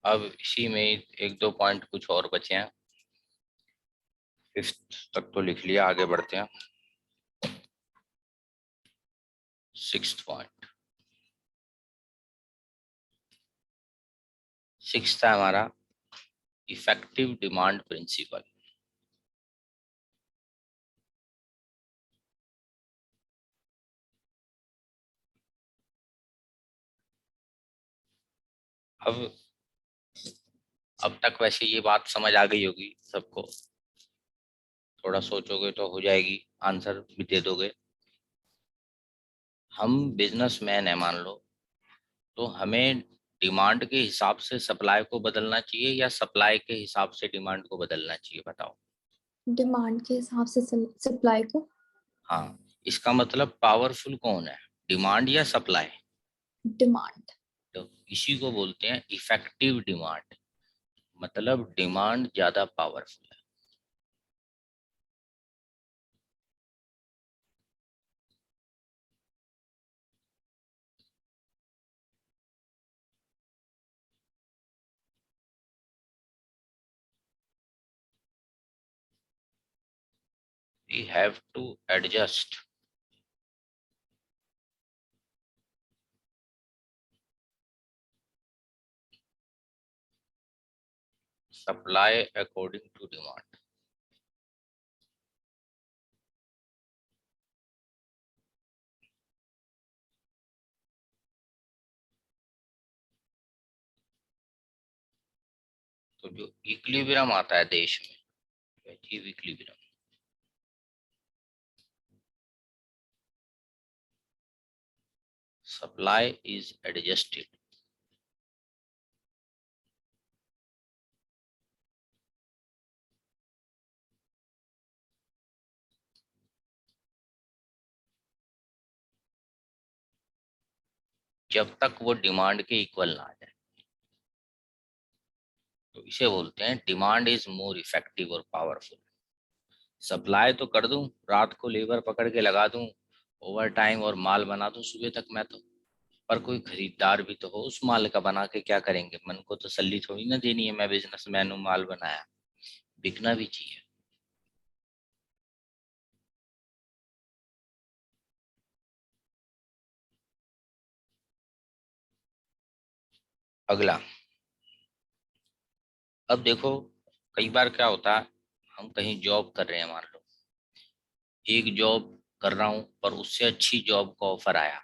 अब इसी में एक दो पॉइंट कुछ और बचे हैं। फिफ्थ तक तो लिख लिया, आगे बढ़ते हैं। सिक्स्थ पॉइंट, सिक्स्थ है हमारा इफेक्टिव डिमांड प्रिंसिपल। अब तक वैसे ये बात समझ आ गई होगी सबको, थोड़ा सोचोगे तो हो जाएगी, आंसर भी दे दोगे। हम बिजनेसमैन है मान लो, तो हमें डिमांड के हिसाब से सप्लाई को बदलना चाहिए या सप्लाई के हिसाब से डिमांड को बदलना चाहिए, बताओ। डिमांड के हिसाब से सप्लाई को। हाँ, इसका मतलब पावरफुल कौन है, डिमांड या सप्लाई? डिमांड। तो इसी को बोलते हैं इफेक्टिव डिमांड, मतलब डिमांड ज्यादा पावरफुल है। We have to adjust supply according to demand। तो जो इक्विलिब्रियम आता है देश में, achieve equilibrium, supply is adjusted जब तक वो डिमांड के इक्वल ना आ जाए। तो इसे बोलते हैं डिमांड इज मोर इफेक्टिव और पावरफुल। सप्लाई तो कर दूं, रात को लेबर पकड़ के लगा दूं, ओवर टाइम और माल बना दूं सुबह तक मैं तो, पर कोई खरीदार भी तो हो उस माल का, बना के क्या करेंगे, मन को तसल्ली थोड़ी ना देनी है, मैं बिजनेसमैन हूँ, माल बनाया, बिकना भी चाहिए। अगला, अब देखो, कई बार क्या होता है, हम कहीं जॉब कर रहे हैं मान लो, एक जॉब कर रहा हूं पर उससे अच्छी जॉब का ऑफर आया।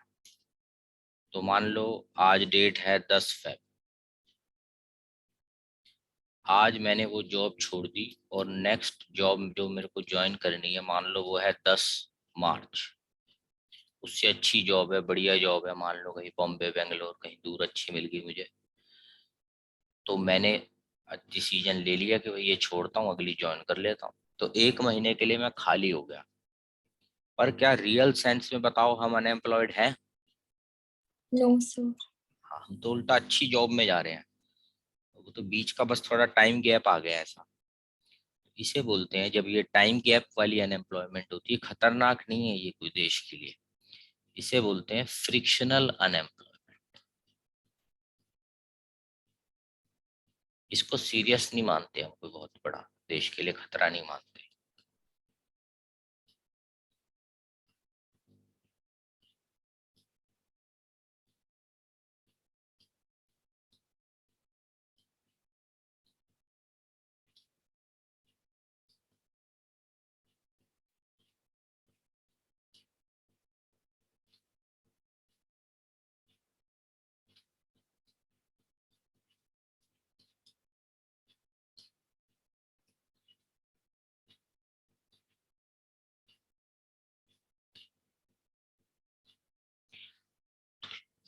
तो मान लो आज डेट है 10 फेब, आज मैंने वो जॉब छोड़ दी और नेक्स्ट जॉब जो मेरे को ज्वाइन करनी है मान लो वो है 10 मार्च। उससे अच्छी जॉब है, बढ़िया जॉब है, मान लो कहीं बॉम्बे बेंगलोर कहीं दूर अच्छी मिल गई मुझे। तो मैंने डिसीजन ले लिया कि भाई ये छोड़ता हूँ, अगली ज्वाइन कर लेता हूँ। तो एक महीने के लिए मैं खाली हो गया, पर क्या रियल सेंस में बताओ हम अनएम्प्लॉयड हैं? No sir. हाँ, हम तो उल्टा अच्छी जॉब में जा रहे हैं। वो तो बीच का बस थोड़ा टाइम गैप आ गया ऐसा। इसे बोलते हैं, जब ये टाइम गैप वाली अनएम्प्लॉयमेंट होती है, खतरनाक नहीं है ये कोई देश के लिए, इसे बोलते हैं फ्रिक्शनल अनएम्प्लॉयमेंट। इसको सीरियस नहीं मानते हम, कोई बहुत बड़ा देश के लिए खतरा नहीं मानते।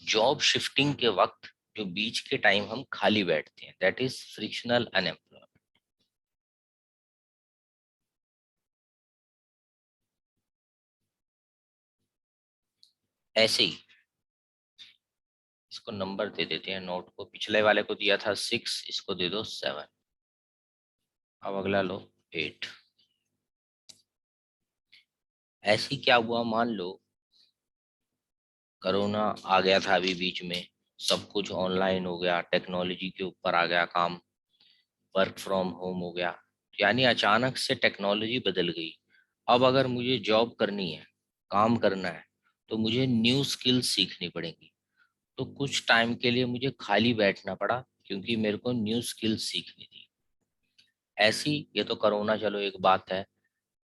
जॉब शिफ्टिंग के वक्त जो बीच के टाइम हम खाली बैठते हैं, दैट इज फ्रिक्शनल अनएम्प्लॉयमेंट। ऐसे ही इसको नंबर दे देते हैं, नोट को पिछले वाले को दिया था 6, इसको दे दो 7। अब अगला लो 8। ऐसे ही क्या हुआ, मान लो कोरोना आ गया था अभी बीच में, सब कुछ ऑनलाइन हो गया, टेक्नोलॉजी के ऊपर आ गया काम, वर्क फ्रॉम होम हो गया। यानी अचानक से टेक्नोलॉजी बदल गई। अब अगर मुझे जॉब करनी है, काम करना है, तो मुझे न्यू स्किल्स सीखनी पड़ेंगी। तो कुछ टाइम के लिए मुझे खाली बैठना पड़ा, क्योंकि मेरे को न्यू स्किल्स सीखनी थी। ऐसी, ये तो कोरोना चलो एक बात है,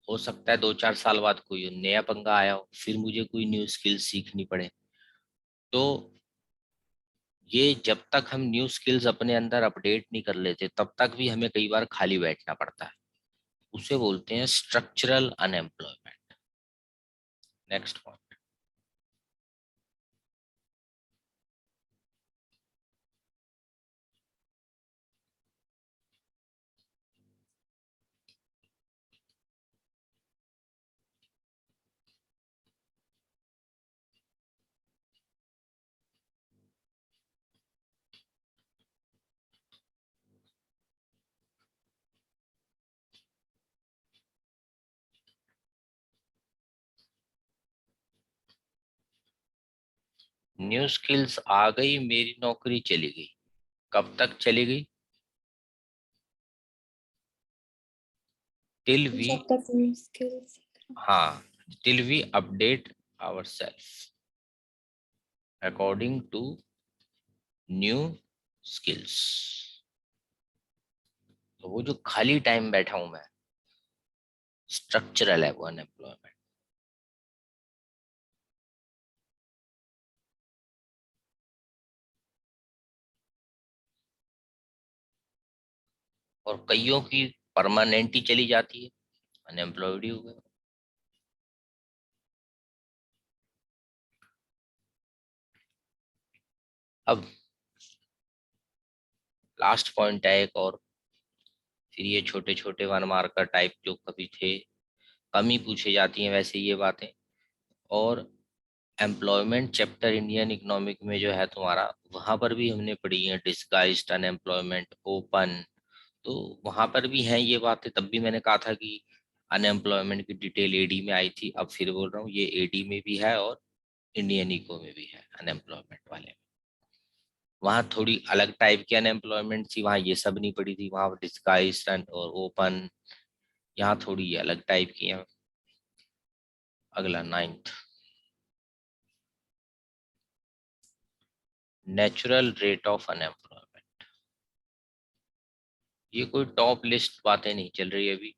हो सकता है 2-4 साल बाद कोई नया पंगा आया हो, फिर मुझे कोई न्यू स्किल सीखनी पड़े। तो ये जब तक हम न्यू स्किल्स अपने अंदर अपडेट नहीं कर लेते, तब तक भी हमें कई बार खाली बैठना पड़ता है। उसे बोलते हैं structural unemployment. Next point. New skills आ गई, मेरी नौकरी चली गई। कब तक चली गई? टिल वी, जब तक न्यू स्किल्स। हाँ, till we update our self according to new skills. तो वो जो खाली टाइम बैठा हूं मैं, स्ट्रक्चरल है वो अनएम्प्लॉयमेंट। और कईयों की परमानेंट ही चली जाती है, अनएम्प्लॉयड ही हो गए। अब लास्ट पॉइंट है एक और, फिर ये छोटे छोटे वन मार्कर टाइप जो कभी थे, कम ही पूछे जाती हैं वैसे ये बातें। और एम्प्लॉयमेंट चैप्टर इंडियन इकोनॉमिक में जो है तुम्हारा, वहां पर भी हमने पढ़ी है डिस्गाइज्ड अनएम्प्लॉयमेंट, ओपन। तो वहां पर भी हैं ये बातें। तब भी मैंने कहा था कि अनएम्प्लॉयमेंट की डिटेल एडी में आई थी, अब फिर बोल रहा हूँ ये एडी में भी है और इंडियन इको में भी है अनएम्प्लॉयमेंट वाले में। वहाँ थोड़ी अलग टाइप की अनएम्प्लॉयमेंट थी, वहाँ ये सब नहीं पड़ी थी, वहाँ डिस्गाइज्ड और ओपन। यहाँ थोड़ी ये अलग टाइप की है। अगला 9th, natural rate of unemployment. ये कोई टॉप लिस्ट बातें नहीं चल रही अभी,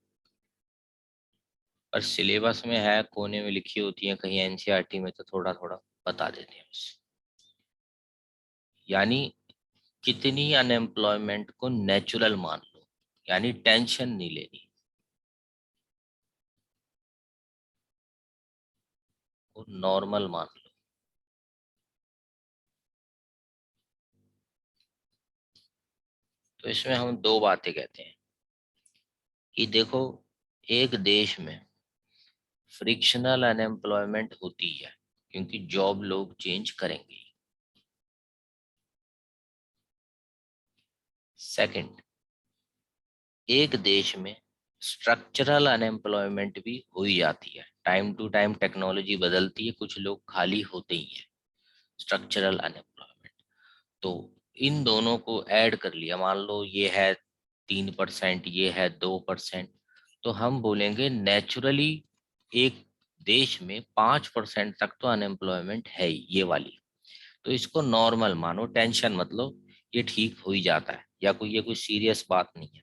पर सिलेबस में है, कोने में लिखी होती है कहीं एनसीईआरटी में, तो थोड़ा थोड़ा बता देते हैं बस। यानी कितनी अनएम्प्लॉयमेंट को नेचुरल मान लो, यानी टेंशन नहीं लेनी, वो नॉर्मल मान लो। तो इसमें हम दो बातें कहते हैं कि देखो, एक देश में फ्रिक्शनल अनएम्प्लॉयमेंट होती है, क्योंकि जॉब लोग चेंज करेंगे। सेकंड, एक देश में स्ट्रक्चरल अनएम्प्लॉयमेंट भी हो ही जाती है। टाइम टू टाइम टेक्नोलॉजी बदलती है, कुछ लोग खाली होते ही हैं, स्ट्रक्चरल अनएम्प्लॉयमेंट। तो इन दोनों को ऐड कर लिया, मान लो ये है 3%, ये है 2%, तो हम बोलेंगे नेचुरली एक देश में 5% तक तो अनएम्प्लॉयमेंट है ही, ये वाली। तो इसको नॉर्मल मानो, टेंशन मतलब ये ठीक हो ही जाता है, या कोई ये कोई सीरियस बात नहीं है।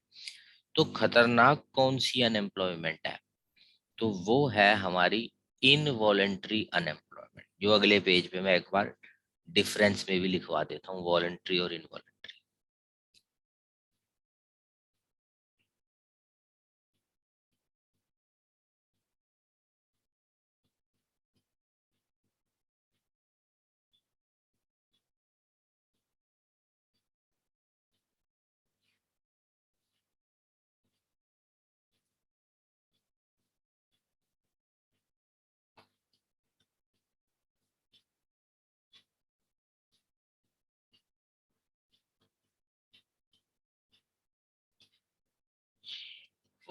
तो खतरनाक कौन सी अनएम्प्लॉयमेंट है? तो वो है हमारी इनवॉलेंट्री अनएम्प्लॉयमेंट, जो अगले पेज पे मैं एक बार डिफरेंस में भी लिखवा देता हूँ, वॉलेंट्री और इनवॉलेंट्री।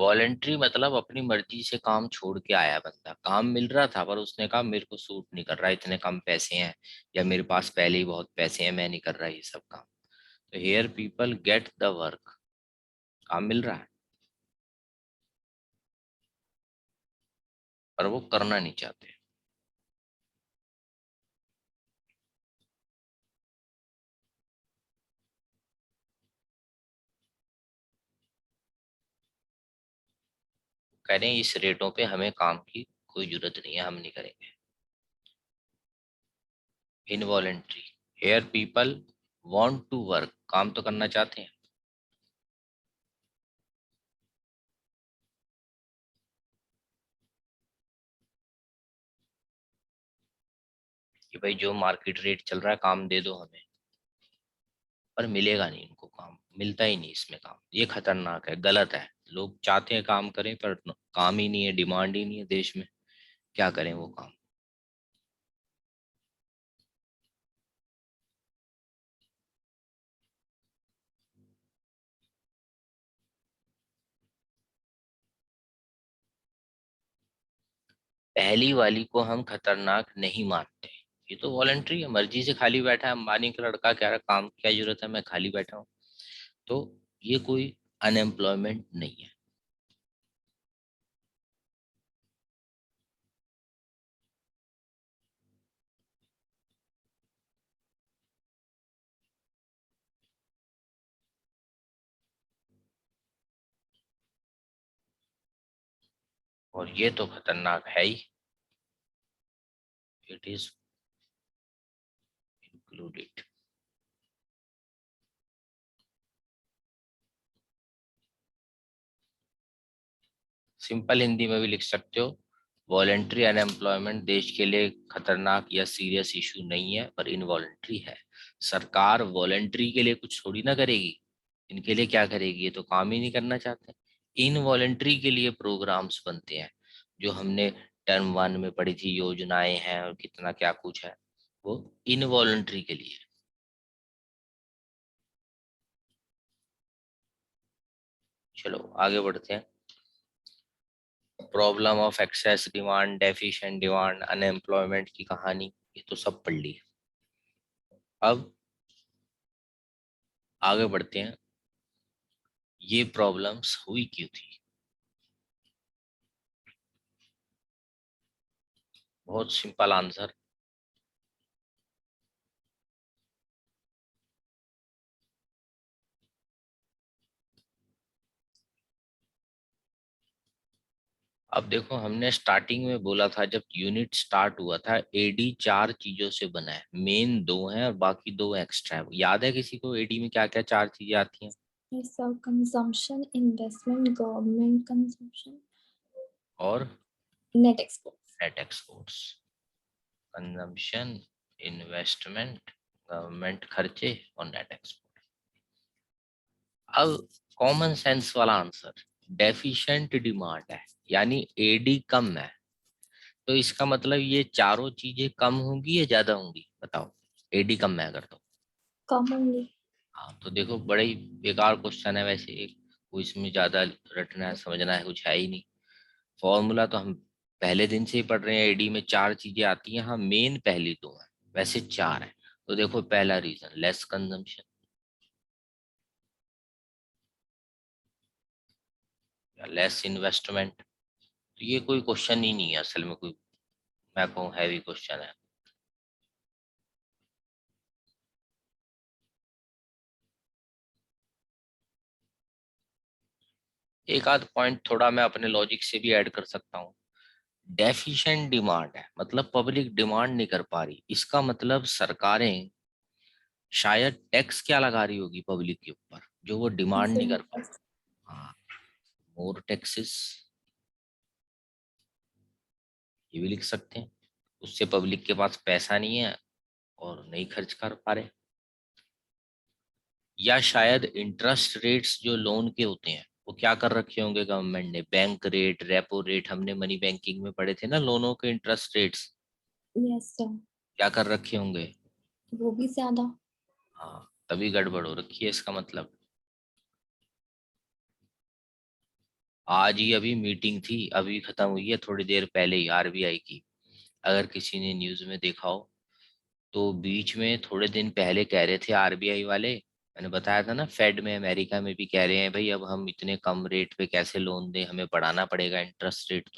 वॉलेंट्री मतलब अपनी मर्जी से काम छोड़ के आया बंदा, काम मिल रहा था पर उसने कहा मेरे को सूट नहीं कर रहा, इतने कम पैसे हैं, या मेरे पास पहले ही बहुत पैसे हैं, मैं नहीं कर रहा ये सब काम। तो here people get the work, काम मिल रहा है पर वो करना नहीं चाहते। कह रहे हैं इस रेटों पे हमें काम की कोई जरूरत नहीं है, हम नहीं करेंगे। Involuntary, here people want to work, काम तो करना चाहते हैं। कि भाई जो मार्केट रेट चल रहा है काम दे दो हमें, पर मिलेगा नहीं उनको काम, मिलता ही नहीं इसमें काम। ये खतरनाक है, गलत है। लोग चाहते हैं काम करें पर काम ही नहीं है, डिमांड ही नहीं है देश में, क्या करें वो काम। पहली वाली को हम खतरनाक नहीं मानते, ये तो वॉलंटरी है, मर्जी से खाली बैठा है, अंबानी का लड़का कह रहा काम क्या जरूरत है, मैं खाली बैठा हूँ। तो ये कोई अनएम्प्लॉयमेंट नहीं है। और ये तो खतरनाक है ही, it is included. Simple Hindi में भी लिख सकते हो, वॉलेंट्री अनएम्प्लॉयमेंट देश के लिए खतरनाक या सीरियस इशू नहीं है पर इनवॉलेंट्री है। सरकार वॉलेंट्री के लिए कुछ थोड़ी ना करेगी, इनके लिए क्या करेगी, ये तो काम ही नहीं करना चाहते। इनवॉलेंट्री के लिए प्रोग्राम्स बनते हैं, जो हमने टर्म वन में पढ़ी थी, योजनाएं हैं और कितना क्या कुछ है, वो इनवॉलेंट्री के लिए। चलो आगे बढ़ते हैं। Problem of excess demand, deficient demand, unemployment की कहानी, ये तो सब पढ़ ली। अब आगे बढ़ते हैं, ये प्रॉब्लम्स हुई क्यों थी। बहुत सिंपल आंसर। अब देखो हमने स्टार्टिंग में बोला था, जब यूनिट स्टार्ट हुआ था, एडी चार चीजों से बना है, मेन दो हैं और बाकी दो एक्स्ट्रा है। याद है किसी को एडी में क्या क्या चार चीजें आती हैं? Yes, sir. Consumption, investment, government consumption, और net exports. Net exports. Consumption, investment, government खर्चे और नेट एक्सपोर्ट। अब कॉमन सेंस वाला आंसर, डेफिशिएंट डिमांड है यानी एडी कम है, तो इसका मतलब ये चारों चीजें कम होंगी या ज्यादा होंगी, बताओ। एडी कम है अगर तो। Commonly. हाँ तो देखो बड़ा ही बेकार क्वेश्चन है वैसे, एक कोई इसमें ज्यादा रटना है समझना है कुछ है ही नहीं। फॉर्मूला तो हम पहले दिन से ही पढ़ रहे हैं, एडी में चार चीजें आती हैं, हाँ मेन पहली दो है, वैसे चार है। तो देखो पहला रीजन लेस कंजम्पशन या लेस इन्वेस्टमेंट। तो ये कोई क्वेश्चन ही नहीं है असल में, कोई मैं कहूँ हैवी क्वेश्चन है। एक आध पॉइंट थोड़ा मैं अपने लॉजिक से भी ऐड कर सकता हूँ। डेफिशिएंट डिमांड है मतलब पब्लिक डिमांड नहीं कर पा रही, इसका मतलब सरकारें शायद टैक्स क्या लगा रही होगी पब्लिक के ऊपर, जो वो डिमांड नहीं कर पा Yes. रही। हाँ, मोर टैक्सेस, ये भी लिख सकते हैं। उससे पब्लिक के पास पैसा नहीं है और नहीं खर्च कर पा रहे। या शायद इंटरेस्ट रेट्स जो लोन के होते हैं वो क्या कर रखे होंगे गवर्नमेंट ने, बैंक रेट, रेपो रेट, हमने मनी बैंकिंग में पढ़े थे ना लोनों के इंटरेस्ट रेट्स, Yes, sir. क्या कर रखे होंगे। वो भी ज्यादा. हाँ तभी गड़बड़ हो रखी है इसका मतलब। आज ही अभी मीटिंग थी, अभी खत्म हुई है थोड़ी देर पहले ही, आरबीआई की। अगर किसी ने न्यूज में देखा हो तो बीच में थोड़े दिन पहले कह रहे थे आरबीआई वाले, मैंने बताया था ना, फेड में अमेरिका में भी कह रहे हैं भाई अब हम इतने कम रेट पे कैसे लोन दें, हमें बढ़ाना पड़ेगा इंटरेस्ट रेट।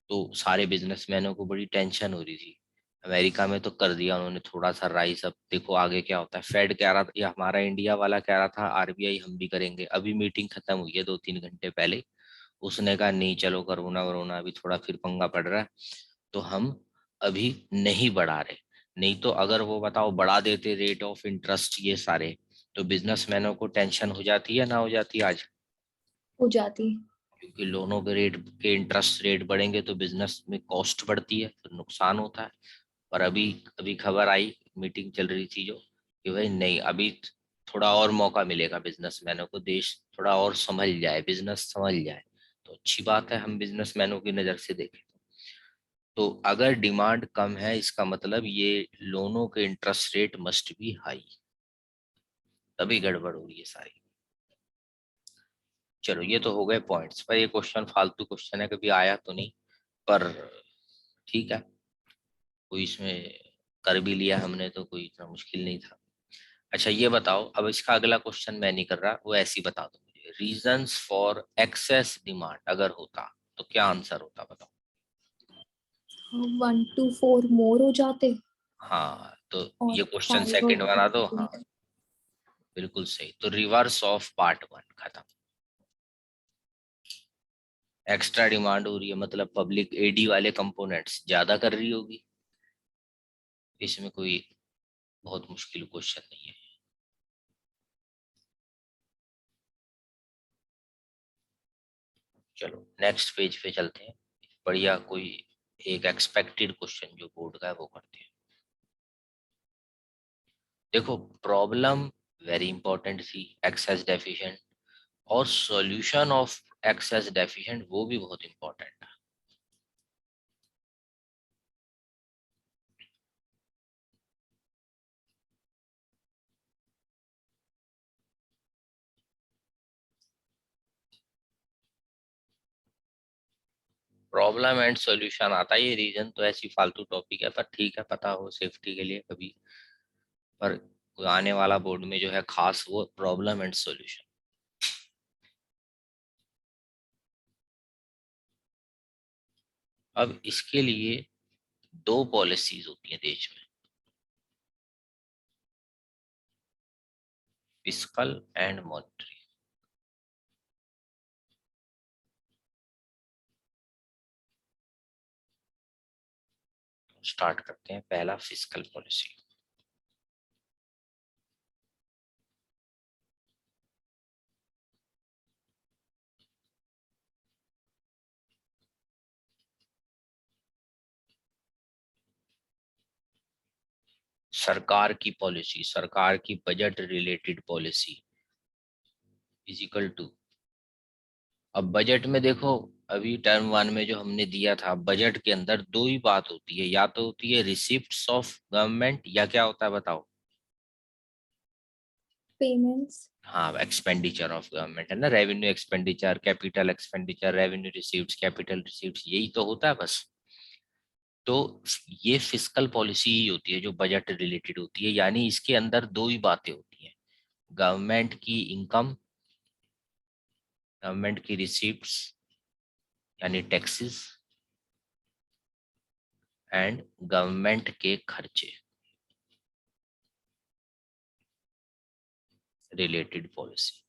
तो सारे बिजनेसमैनों को बड़ी टेंशन हो रही थी। अमेरिका में तो कर दिया उन्होंने थोड़ा सा राइस, अब देखो आगे क्या होता है। फेड कह रहा था, या हमारा इंडिया वाला कह रहा था आरबीआई हम भी करेंगे, अभी मीटिंग खत्म हुई है 2-3 घंटे पहले। उसने कहा नहीं चलो, कोरोना वरोना अभी थोड़ा फिर पंगा पड़ रहा है, तो हम अभी नहीं बढ़ा रहे। नहीं तो अगर वो बताओ बढ़ा देते रेट ऑफ इंटरेस्ट ये सारे, तो बिजनेसमैनों को टेंशन हो जाती है ना हो जाती आज। हो जाती है। क्योंकि लोनों के रेट के इंटरेस्ट रेट बढ़ेंगे तो बिजनेस में कॉस्ट बढ़ती है, तो नुकसान होता है। और अभी अभी खबर आई, मीटिंग चल रही थी जो, कि भाई नहीं अभी थोड़ा और मौका मिलेगा बिजनेसमैनों को, देश थोड़ा और संभल जाए, बिजनेस संभल जाए। तो अच्छी बात है, हम बिजनेसमैनों की नज़र से देखें तो अगर डिमांड कम है इसका मतलब ये लोनों के interest rate must be high, तभी गड़बड़ हो रही है सारी। चलो ये तो हो गए पॉइंट्स, पर ये क्वेश्चन फालतू क्वेश्चन है, कभी आया तो नहीं, पर ठीक है, कोई इसमें कर भी लिया हमने तो कोई इतना मुश्किल नहीं था। अच्छा ये बताओ, अब इसका अगला क्वेश्चन मैं नहीं कर रहा, वो ऐसे ही बता दो मुझे, रीजंस फॉर एक्सेस डिमांड अगर होता तो क्या आंसर होता बताओ। 1 to 4 मोर हो जाते हाँ तो और ये क्वेश्चन 5 और सेकंड बना दो, हाँ 3। बिल्कुल सही, तो रिवर्स ऑफ पार्ट वन खत्म। एक्स्ट्रा डिमांड हो रही है मतलब पब्लिक एडी वाले कंपोनेंट्स ज्यादा कर रही होगी, इसमें कोई बहुत मुश्किल क्वेश्चन नहीं है। चलो नेक्स्ट पेज पे चलते हैं, बढ़िया कोई एक एक्सपेक्टेड क्वेश्चन जो बोर्ड का है वो करते हैं। देखो प्रॉब्लम वेरी इंपॉर्टेंट थी, एक्सेस डेफिशिएंट, और सॉल्यूशन ऑफ एक्सेस डेफिशिएंट वो भी बहुत इंपॉर्टेंट है। प्रॉब्लम एंड सॉल्यूशन आता है, ये रीजन तो ऐसी फालतू टॉपिक है, पर ठीक है पता हो सेफ्टी के लिए कभी, पर कोई आने वाला बोर्ड में जो है खास वो प्रॉब्लम एंड सॉल्यूशन। अब इसके लिए दो पॉलिसीज होती हैं देश में, फिस्कल एंड मॉनेटरी। स्टार्ट करते हैं, पहला फिस्कल पॉलिसी। सरकार की पॉलिसी, सरकार की budget related policy is equal to. अब बजट में देखो, अभी टर्म वन में जो हमने दिया था, बजट के अंदर दो ही बात होती है, या तो होती है रिसिप्ट्स ऑफ गवर्नमेंट, या क्या होता है बताओ। पेमेंट्स। हाँ एक्सपेंडिचर ऑफ गवर्नमेंट है ना, revenue expenditure, capital expenditure, revenue receives, capital receives, यही तो होता है बस। तो ये फिस्कल पॉलिसी ही होती है जो बजट रिलेटेड होती है, यानी इसके अंदर दो ही बातें होती हैं, गवर्नमेंट की इनकम, गवर्नमेंट की रिसीप्ट्स यानी टैक्सेस, एंड गवर्नमेंट के खर्चे रिलेटेड पॉलिसी।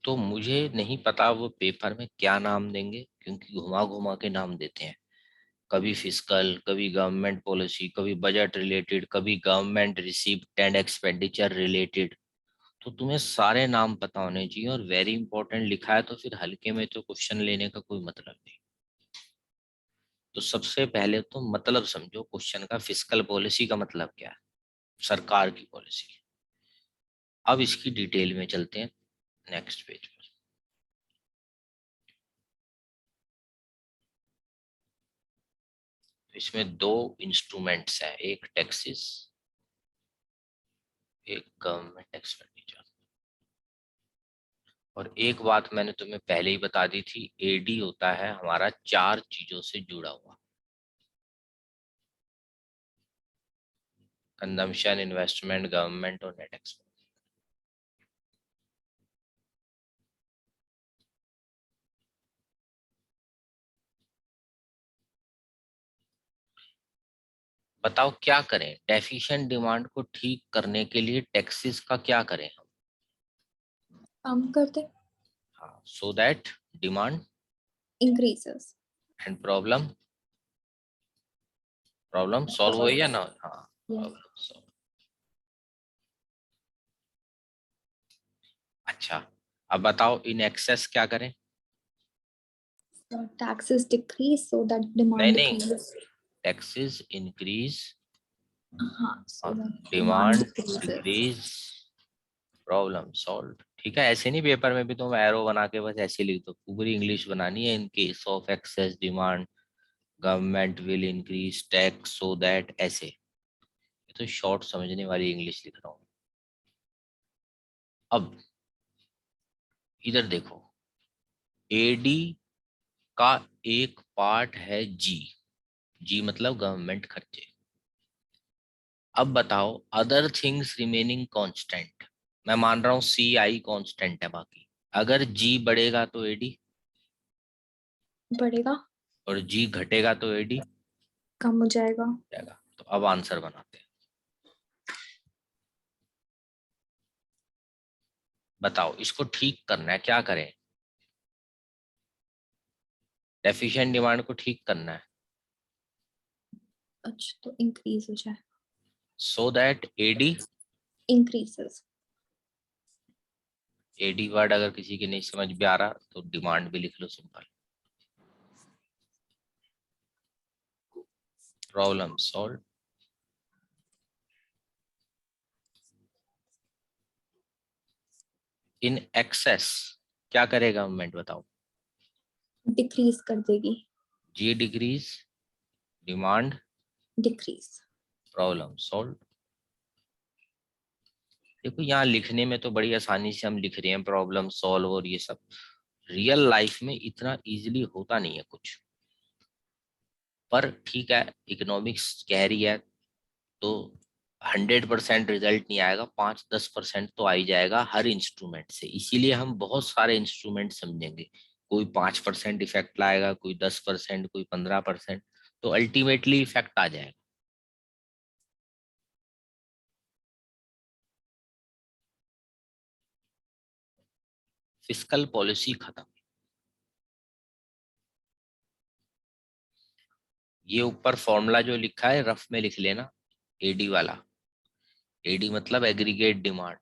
तो मुझे नहीं पता वो पेपर में क्या नाम देंगे, क्योंकि घुमा घुमा के नाम देते हैं, कभी फिस्कल, कभी गवर्नमेंट पॉलिसी, कभी बजट रिलेटेड, कभी government receipt and expenditure related. तो तुम्हें सारे नाम पता होने चाहिए, और वेरी इंपॉर्टेंट लिखा है तो फिर हल्के में तो क्वेश्चन लेने का कोई मतलब नहीं। तो सबसे पहले तो मतलब समझो क्वेश्चन का, फिस्कल पॉलिसी का मतलब क्या है, सरकार की पॉलिसी। अब इसकी डिटेल में चलते हैं नेक्स्ट पेज पर। तो इसमें दो इंस्ट्रूमेंट्स हैं, एक टैक्सेस, एक गवर्नमेंट एक्सपेंडिचर। और एक बात मैंने तुम्हें पहले ही बता दी थी, एडी होता है हमारा 4 चीजों से जुड़ा हुआ, कंजम्पशन, इन्वेस्टमेंट, गवर्नमेंट और नेट एक्सपोर्ट। बताओ क्या करें, डेफिशिएंट डिमांड को ठीक करने के लिए टैक्सेस का क्या करें हम? कम कर दे। हाँ, so that demand Increases. And problem solve हो या ना? हाँ, Yes. Problem solve. अच्छा, अब बताओ इन एक्सेस क्या करें? So taxes decrease so that नहीं demand नहीं, decreases. टैक्सेस इंक्रीज, हाँ, so that demand demand decreases. Decrease, problem solve. ठीक है, ऐसे नहीं पेपर में भी तुम एरो बना के बस ऐसे लिख दो, पूरी इंग्लिश बनानी है। In case of excess demand government will increase tax so that, ऐसे। ये तो शॉर्ट समझने वाली इंग्लिश लिख रहा हूँ। अब इधर देखो, एडी का एक पार्ट है जी, जी मतलब गवर्नमेंट खर्चे। अब बताओ अदर थिंग्स रिमेनिंग कांस्टेंट, मैं मान रहा हूँ सी आई कांस्टेंट है बाकी, अगर जी बढ़ेगा तो एडी, बढ़ेगा, और जी घटेगा तो एडी कम हो जाएगा। जाएगा। तो अब आंसर बनाते हैं। बताओ इसको ठीक करना है, क्या करें? डेफिशिएंट डिमांड को ठीक करना है अच्छा, तो इंक्रीज हो जाए। So that AD, increases. AD word अगर किसी के नहीं समझ में आ रहा तो डिमांड भी लिख लो simple, problem solve. In excess क्या करे गवर्नमेंट, बताओ? डिक्रीज कर देगी। जी decrease, demand, decrease. Problem solve. देखो यहाँ लिखने में तो बड़ी आसानी से हम लिख रहे हैं प्रॉब्लम सॉल्व, और ये सब रियल लाइफ में इतना इजीली होता नहीं है कुछ। पर ठीक है, इकोनॉमिक्स कह रही है तो 100% रिजल्ट नहीं आएगा, 5-10% तो आ ही जाएगा हर इंस्ट्रूमेंट से। इसीलिए हम बहुत सारे इंस्ट्रूमेंट समझेंगे, कोई 5% इफेक्ट लाएगा, कोई 10%, कोई 15%, तो अल्टीमेटली इफेक्ट आ जाएगा। फिस्कल पॉलिसी खत्म। ये ऊपर फॉर्मूला जो लिखा है रफ में लिख लेना, एडी वाला। एडी मतलब एग्रीगेट डिमांड,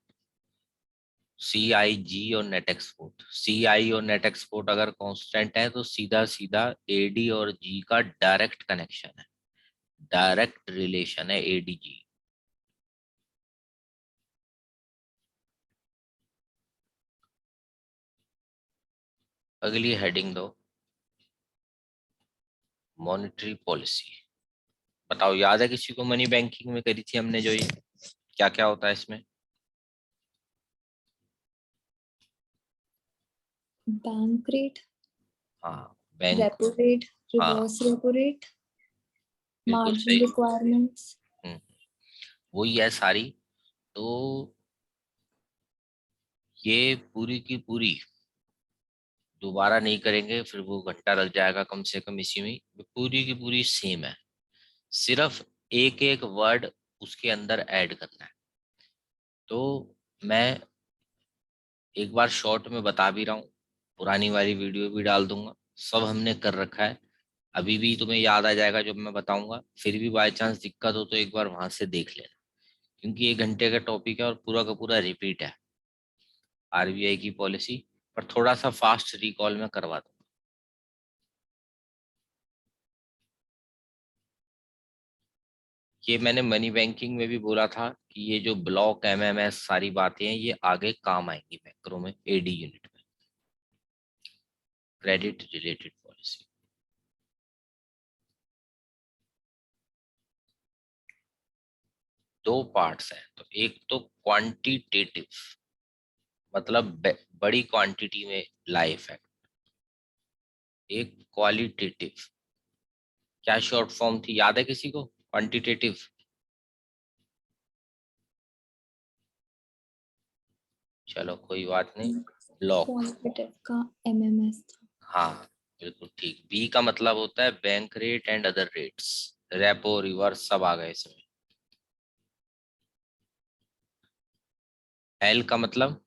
सी आई जी और नेट एक्सपोर्ट। सी आई और नेट एक्सपोर्ट अगर कांस्टेंट है तो सीधा सीधा एडी और जी का डायरेक्ट कनेक्शन है, डायरेक्ट रिलेशन है एडीजी। अगली हेडिंग दो, मॉनेटरी पॉलिसी। बताओ याद है किसी को, मनी बैंकिंग में करी थी हमने जो, ये क्या क्या होता है इसमें? बैंक रेट, हाँ, बैंक। रेपो रेट, हाँ, रिवर्स रेपो रेट, बिल्कुल मार्जिन सही। रिक्वायरमेंट्स। हम्म, वही है सारी। तो ये पूरी की पूरी दोबारा नहीं करेंगे, फिर वो घंटा लग जाएगा कम से कम इसी में। पूरी की पूरी सेम है, सिर्फ एक एक वर्ड उसके अंदर ऐड करना है। तो मैं एक बार शॉर्ट में बता भी रहा हूँ, पुरानी वाली वीडियो भी डाल दूंगा, सब हमने कर रखा है। अभी भी तुम्हें याद आ जाएगा जब मैं बताऊंगा, फिर भी बाय चांस दिक्कत हो तो एक बार वहां से देख लेना, क्योंकि 1 घंटे का टॉपिक है और पूरा का पूरा रिपीट है आरबीआई की पॉलिसी। पर थोड़ा सा फास्ट रिकॉल में करवा दूंगा। ये मैंने मनी बैंकिंग में भी बोला था कि ये जो ब्लॉक एमएमएस सारी बातें हैं ये आगे काम आएंगी मैक्रो में, एडी यूनिट में, क्रेडिट रिलेटेड पॉलिसी। दो पार्ट्स हैं, तो एक तो क्वांटिटेटिव, मतलब बड़ी क्वांटिटी में लाए इफेक्ट। एक क्वालिटेटिव, क्या शॉर्ट फॉर्म थी, याद है किसी को? क्वांटिटेटिव। चलो कोई बात नहीं। लॉक। क्वालिटेटिव का MMS था। हाँ बिल्कुल ठीक। बी का मतलब होता है bank rate and other rates, repo reverse सब आ गए इसमें। एल का मतलब,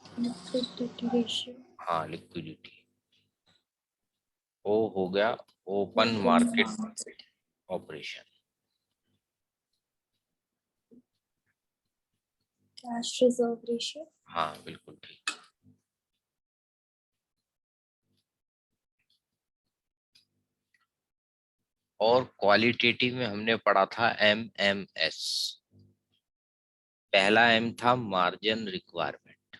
लिक्विडिटी रेशियो। हाँ लिक्विडिटी। ओ हो गया open open market market. Operation. Cash reserve ratio. हाँ बिल्कुल ठीक। और क्वालिटेटिव में हमने पढ़ा था MMS। पहला एम था मार्जिन रिक्वायरमेंट,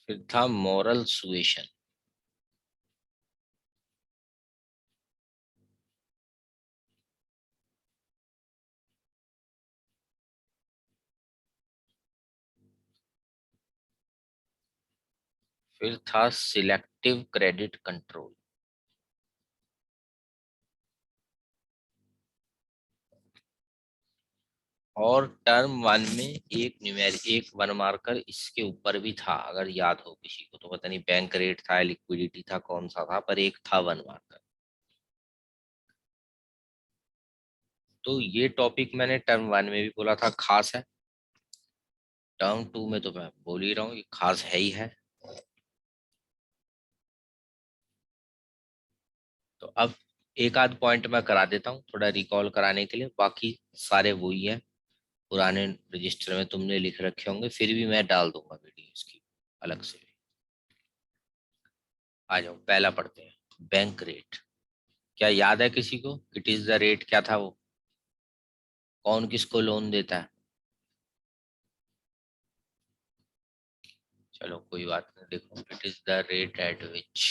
फिर था मॉरल सुएशन, फिर था सिलेक्टिव क्रेडिट कंट्रोल, और टर्म वन में एक न्यूमेरिक, एक वन मार्कर इसके ऊपर भी था, अगर याद हो किसी को तो। पता नहीं बैंक रेट था, लिक्विडिटी था, कौन सा था, पर एक था वन मार्कर। तो ये टॉपिक मैंने टर्म वन में भी बोला था खास है, टर्म टू में तो मैं बोल ही रहा हूँ ये खास है ही है। तो अब एक आध पॉइंट मैं करा देता हूँ थोड़ा रिकॉल कराने के लिए, बाकी सारे वही है, पुराने रजिस्टर में तुमने लिख रखे होंगे, फिर भी मैं डाल दूंगा वीडियो इसकी अलग से भी। आ जाओ पहला पढ़ते हैं, बैंक रेट। क्या याद है किसी को? इट इज द रेट, क्या था वो? कौन किसको लोन देता है? चलो कोई बात नहीं, देखो it is the rate at विच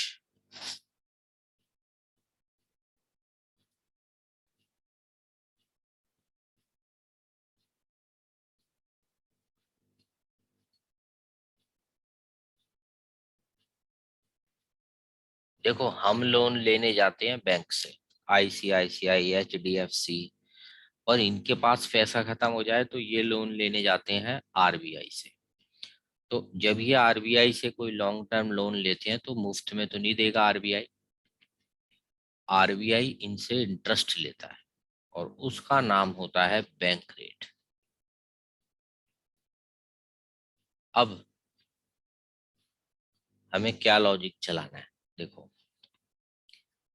देखो हम लोन लेने जाते हैं बैंक से, ICICI, HDFC, और इनके पास पैसा खत्म हो जाए तो ये लोन लेने जाते हैं RBI से। तो जब ये RBI से कोई लॉन्ग टर्म लोन लेते हैं तो मुफ्त में तो नहीं देगा RBI, RBI इनसे इंटरेस्ट लेता है, और उसका नाम होता है बैंक रेट। अब हमें क्या लॉजिक चलाना है, देखो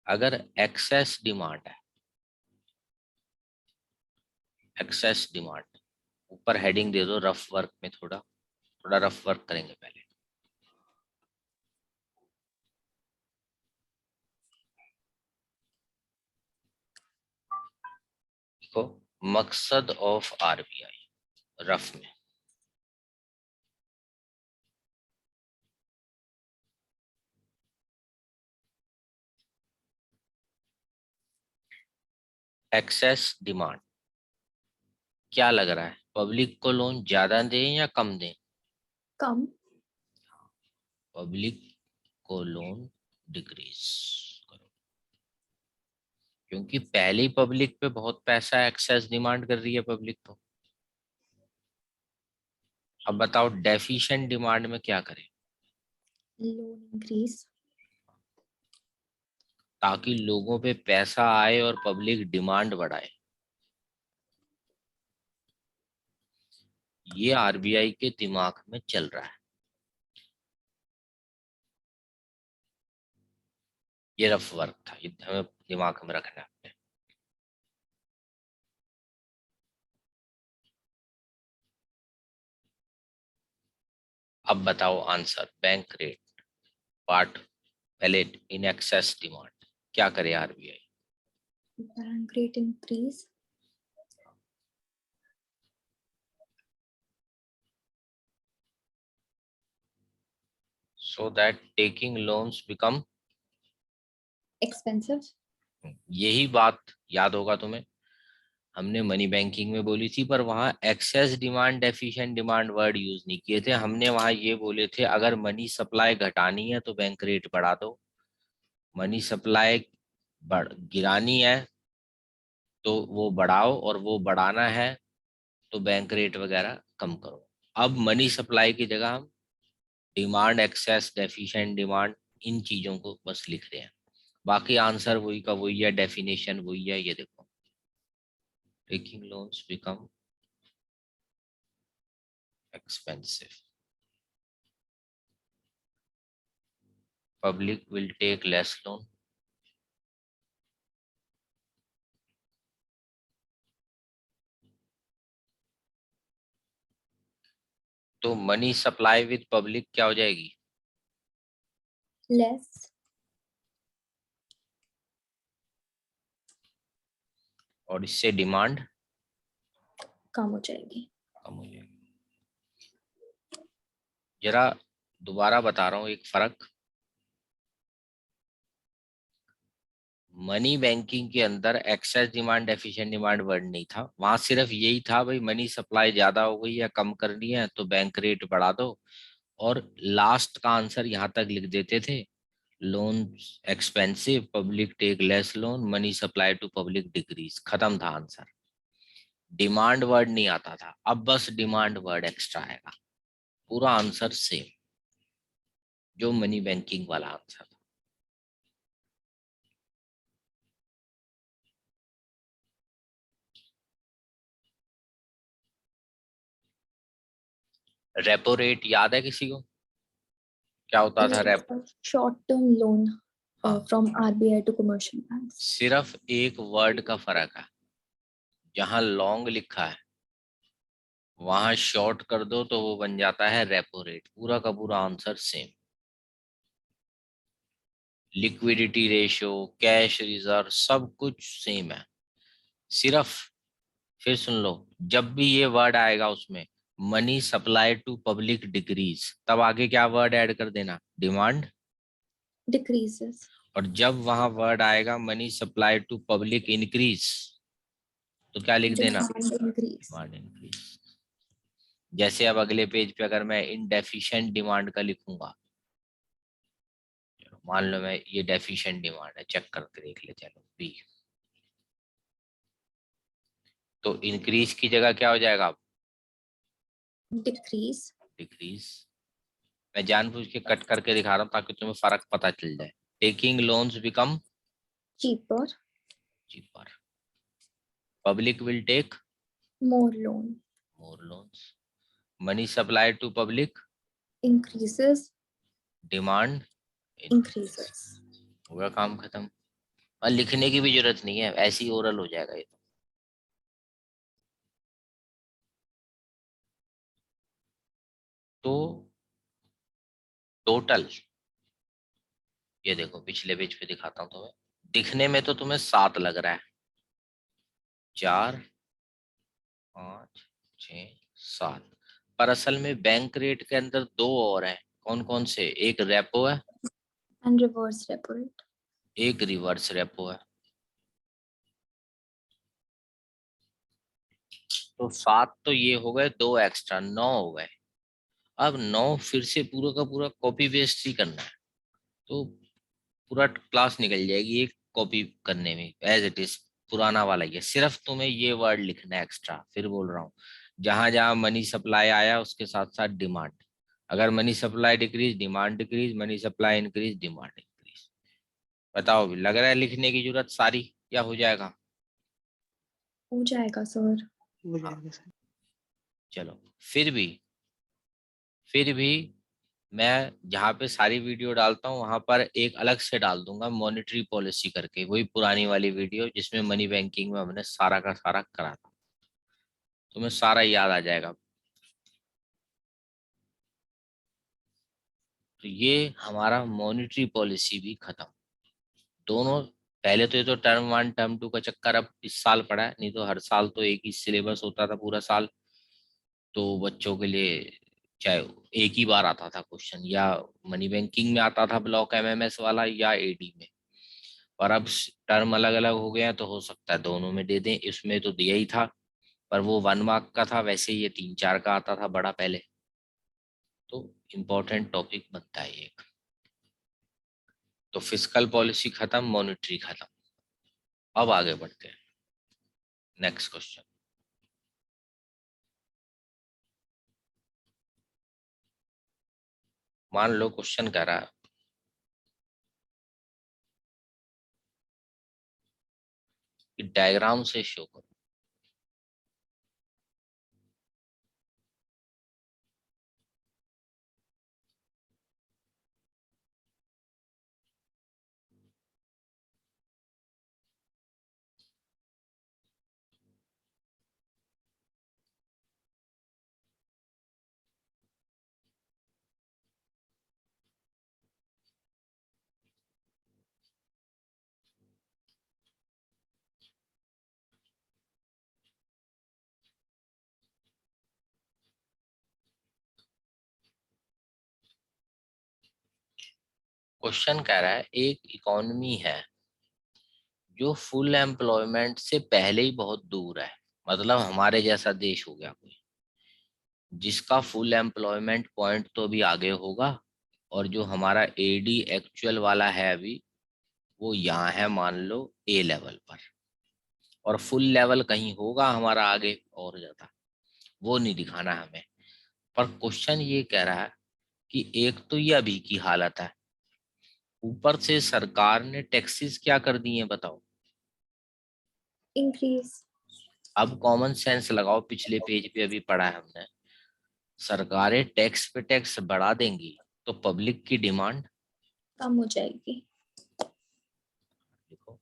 अगर एक्सेस डिमांड है, एक्सेस डिमांड, ऊपर हेडिंग दे दो रफ वर्क में, थोड़ा थोड़ा रफ वर्क करेंगे पहले। देखो मकसद ऑफ RBI रफ में, एक्सेस डिमांड, क्या लग रहा है पब्लिक को लोन ज्यादा दें या कम दें? कम। पब्लिक को लोन डिक्रीज करो, क्योंकि पहले ही पब्लिक पे बहुत पैसा एक्सेस डिमांड कर रही है पब्लिक तो। अब बताओ डेफिशिएंट डिमांड में क्या करें लोन इंक्रीज। ताकि लोगों पे पैसा आए और पब्लिक डिमांड बढ़ाए। ये RBI के दिमाग में चल रहा है, ये रफ वर्क था, ये हमें दिमाग में रखना है अपने। अब बताओ आंसर, बैंक रेट पार्ट पहले, इन एक्सेस डिमांड क्या करे RBI? Bank rate increase. So that taking loans become expensive. यही बात याद होगा तुम्हें, हमने मनी बैंकिंग में बोली थी, पर वहां excess demand deficient demand word use नहीं किए थे। हमने वहां ये बोले थे अगर मनी सप्लाई घटानी है तो बैंक रेट बढ़ा दो, मनी सप्लाई गिरानी है तो वो बढ़ाओ, और वो बढ़ाना है तो बैंक रेट वगैरह कम करो। अब मनी सप्लाई की जगह हम डिमांड एक्सेस डेफिशिएंट डिमांड इन चीजों को बस लिख रहे हैं। बाकी आंसर वही का वही है, डेफिनेशन वही है। ये देखो, taking loans become expensive, public will take less loan, तो मनी सप्लाई विद पब्लिक क्या हो जाएगी? Less. और इससे डिमांड कम हो जाएगी। कम हो जाएगी। जरा दोबारा बता रहा हूँ एक फर्क, मनी बैंकिंग के अंदर excess demand efficient demand word नहीं था, वहां सिर्फ यही था भाई मनी सप्लाई ज्यादा हो गई है कम करनी है तो बैंक रेट बढ़ा दो, और लास्ट का आंसर यहाँ तक लिख देते थे, loan expensive public take less loan money supply to public decrease, खत्म था आंसर। डिमांड वर्ड नहीं आता था, अब बस डिमांड वर्ड एक्स्ट्रा आएगा, पूरा आंसर सेम जो मनी बैंकिंग वाला आंसर था। रेपो रेट याद है किसी को, क्या होता था रेपो? शॉर्ट टर्म लोन हाँ, from RBI to commercial banks. सिर्फ एक वर्ड का फर्क है, जहां लॉन्ग लिखा है वहां शॉर्ट कर दो तो वो बन जाता है रेपो रेट, पूरा का पूरा answer same. Liquidity ratio, cash reserve, सब कुछ सेम है, सिर्फ फिर सुन लो, जब भी ये वर्ड आएगा उसमें money supply to public decrease, तब आगे क्या वर्ड ऐड कर देना? डिमांड। डिक्रीजेस। और जब वहां वर्ड आएगा money supply to public increase, तो क्या लिख देना? Demand increase. Demand increase. जैसे अब अगले पेज पे अगर मैं इनडेफिशिएंट डिमांड का लिखूंगा, मान लो मैं ये डेफिशिएंट डिमांड है, चेक करके देख ले, चलो बी, तो इंक्रीज की जगह क्या हो जाएगा? डिक्रीज। डिक्रीज। मैं जानबूझ के कट करके दिखा रहा हूँ ताकि तुम्हें फर्क पता चल जाए। Taking loans become cheaper. cheaper, public will take more loan. more loans, money supplied to public, increases. demand increase। Increases. पूरा काम खत्म, और लिखने की भी जरूरत नहीं है, ऐसे ही ओरल हो जाएगा ये। तो टोटल ये देखो, पिछले पेज पे दिखाता हूँ तुम्हें, दिखने में तो तुम्हें 7 लग रहा है, 4 5 6 7, पर असल में बैंक रेट के अंदर 2 और है। कौन कौन से? एक रेपो है, एंड रिवर्स रेपो रेट। एक रिवर्स रेपो है। तो 7 तो ये हो गए, 2 एक्स्ट्रा 9 हो गए। अब 9 फिर से पूरा का पूरा कॉपी पेस्ट ही करना है, तो पूरा क्लास निकल जाएगी एक कॉपी करने में, एज इट इज पुराना वाला ही है, सिर्फ तुम्हें ये वर्ड लिखना है एक्स्ट्रा। फिर बोल रहा हूँ, जहां जहां मनी सप्लाई आया उसके साथ साथ डिमांड, अगर money supply decrease demand decrease, money supply increase demand increase. बताओ भी लग रहा है लिखने की जरूरत सारी, या हो जाएगा? हो जाएगा सर। हो हाँ, जाएगा सर। चलो। फिर भी मैं जहाँ पे सारी वीडियो डालता हूँ वहां पर एक अलग से डाल दूंगा मॉनेटरी पॉलिसी करके, वही पुरानी वाली वीडियो जिसमें मनी बैंकिंग में हमने सारा का सारा करा था, तुम्हें सारा याद आ जाएगा। तो ये हमारा मॉनेटरी पॉलिसी भी खत्म, दोनों। पहले तो ये तो टर्म 1 टर्म 2 का चक्कर अब इस साल पड़ा है, नहीं तो हर साल तो एक ही सिलेबस होता था पूरा साल, तो बच्चों के लिए चाहे एक ही बार आता था क्वेश्चन, या मनी बैंकिंग में आता था ब्लॉक एमएमएस वाला या एडी में। और अब टर्म अलग अलग हो गए हैं तो हो सकता है दोनों में दे दें। इसमें तो दिया ही था, पर वो 1 मार्क का था, वैसे ये 3-4 का आता था बड़ा पहले। तो इम्पोर्टेंट टॉपिक बनता है ये एक। तो फिस्कल पॉलिसी खत्म, मॉनेटरी खत्म। अब आगे बढ़ते हैं, नेक्स्ट क्वेश्चन। मान लो क्वेश्चन कह रहा है कि डायग्राम से शो करो। क्वेश्चन कह रहा है एक इकोनॉमी है जो फुल एम्प्लॉयमेंट से पहले ही बहुत दूर है, मतलब हमारे जैसा देश हो गया कोई, जिसका फुल एम्प्लॉयमेंट पॉइंट तो भी आगे होगा, और जो हमारा एडी एक्चुअल वाला है अभी, वो यहाँ है मान लो ए लेवल पर, और फुल लेवल कहीं होगा हमारा आगे और ज्यादा, वो नहीं दिखाना हमें। पर क्वेश्चन ये कह रहा है कि एक तो ये अभी की हालत है, ऊपर से सरकार ने टैक्सेस क्या कर दिए हैं बताओ। Increase. अब कॉमन सेंस लगाओ, पिछले पेज पे अभी पढ़ा है हमने, सरकारें टैक्स पे टैक्स बढ़ा देंगी तो पब्लिक की डिमांड, कम हो जाएगी. देखो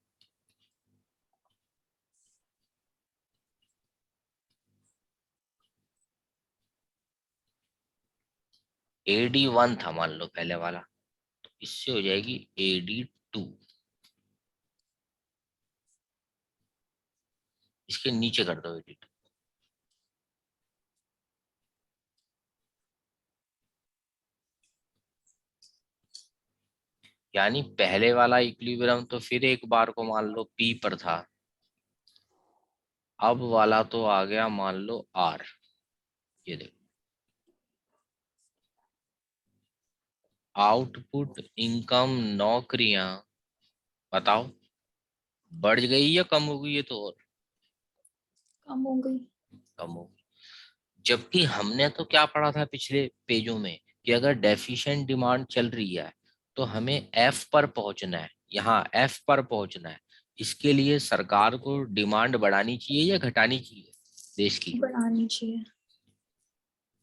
AD1 था मान लो पहले वाला, तो इससे हो जाएगी AD2, इसके नीचे कर दो AD2। यानी पहले वाला इक्विलिब्रियम तो फिर एक बार को मान लो P पर था, अब वाला तो आ गया मान लो R। ये देखो, आउटपुट इनकम नौकरियां, बताओ बढ़ गई या कम हो गई, है तो और कम हो गई. कम हो गई। जबकि हमने तो क्या पढ़ा था पिछले पेजों में, कि अगर डेफिशिएंट डिमांड चल रही है तो हमें एफ पर पहुंचना है, यहाँ एफ पर पहुंचना है। इसके लिए सरकार को डिमांड बढ़ानी चाहिए या घटानी चाहिए देश की। बढ़ानी चाहिए.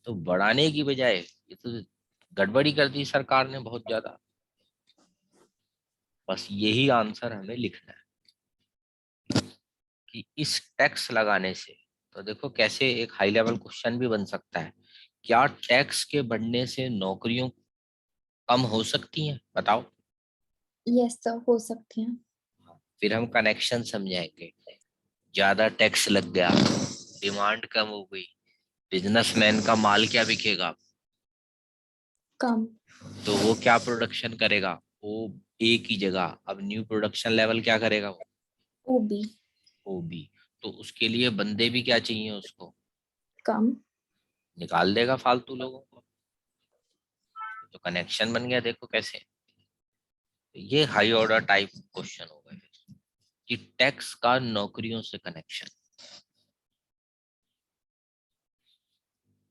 तो बढ़ाने की बजाय ये तो गड़बड़ी कर दी सरकार ने बहुत ज्यादा। बस यही आंसर हमें लिखना है कि इस टैक्स लगाने से, तो देखो कैसे एक हाई लेवल क्वेश्चन भी बन सकता है, क्या टैक्स के बढ़ने से नौकरियों कम हो सकती हैं बताओ। Yes sir, हो सकती हैं. फिर हम कनेक्शन समझाएंगे, ज्यादा टैक्स लग गया, डिमांड कम हो गई, बिजनेसमैन का माल क्या बिकेगा, कम. तो वो क्या प्रोडक्शन करेगा, वो एक ही जगह अब न्यू प्रोडक्शन लेवल क्या करेगा, OB. वो भी। तो उसके लिए बंदे भी क्या चाहिए उसको, कम. निकाल देगा फालतू लोगों को। तो कनेक्शन बन गया, देखो कैसे। ये हाई ऑर्डर टाइप क्वेश्चन हो गए कि टैक्स का नौकरियों से कनेक्शन।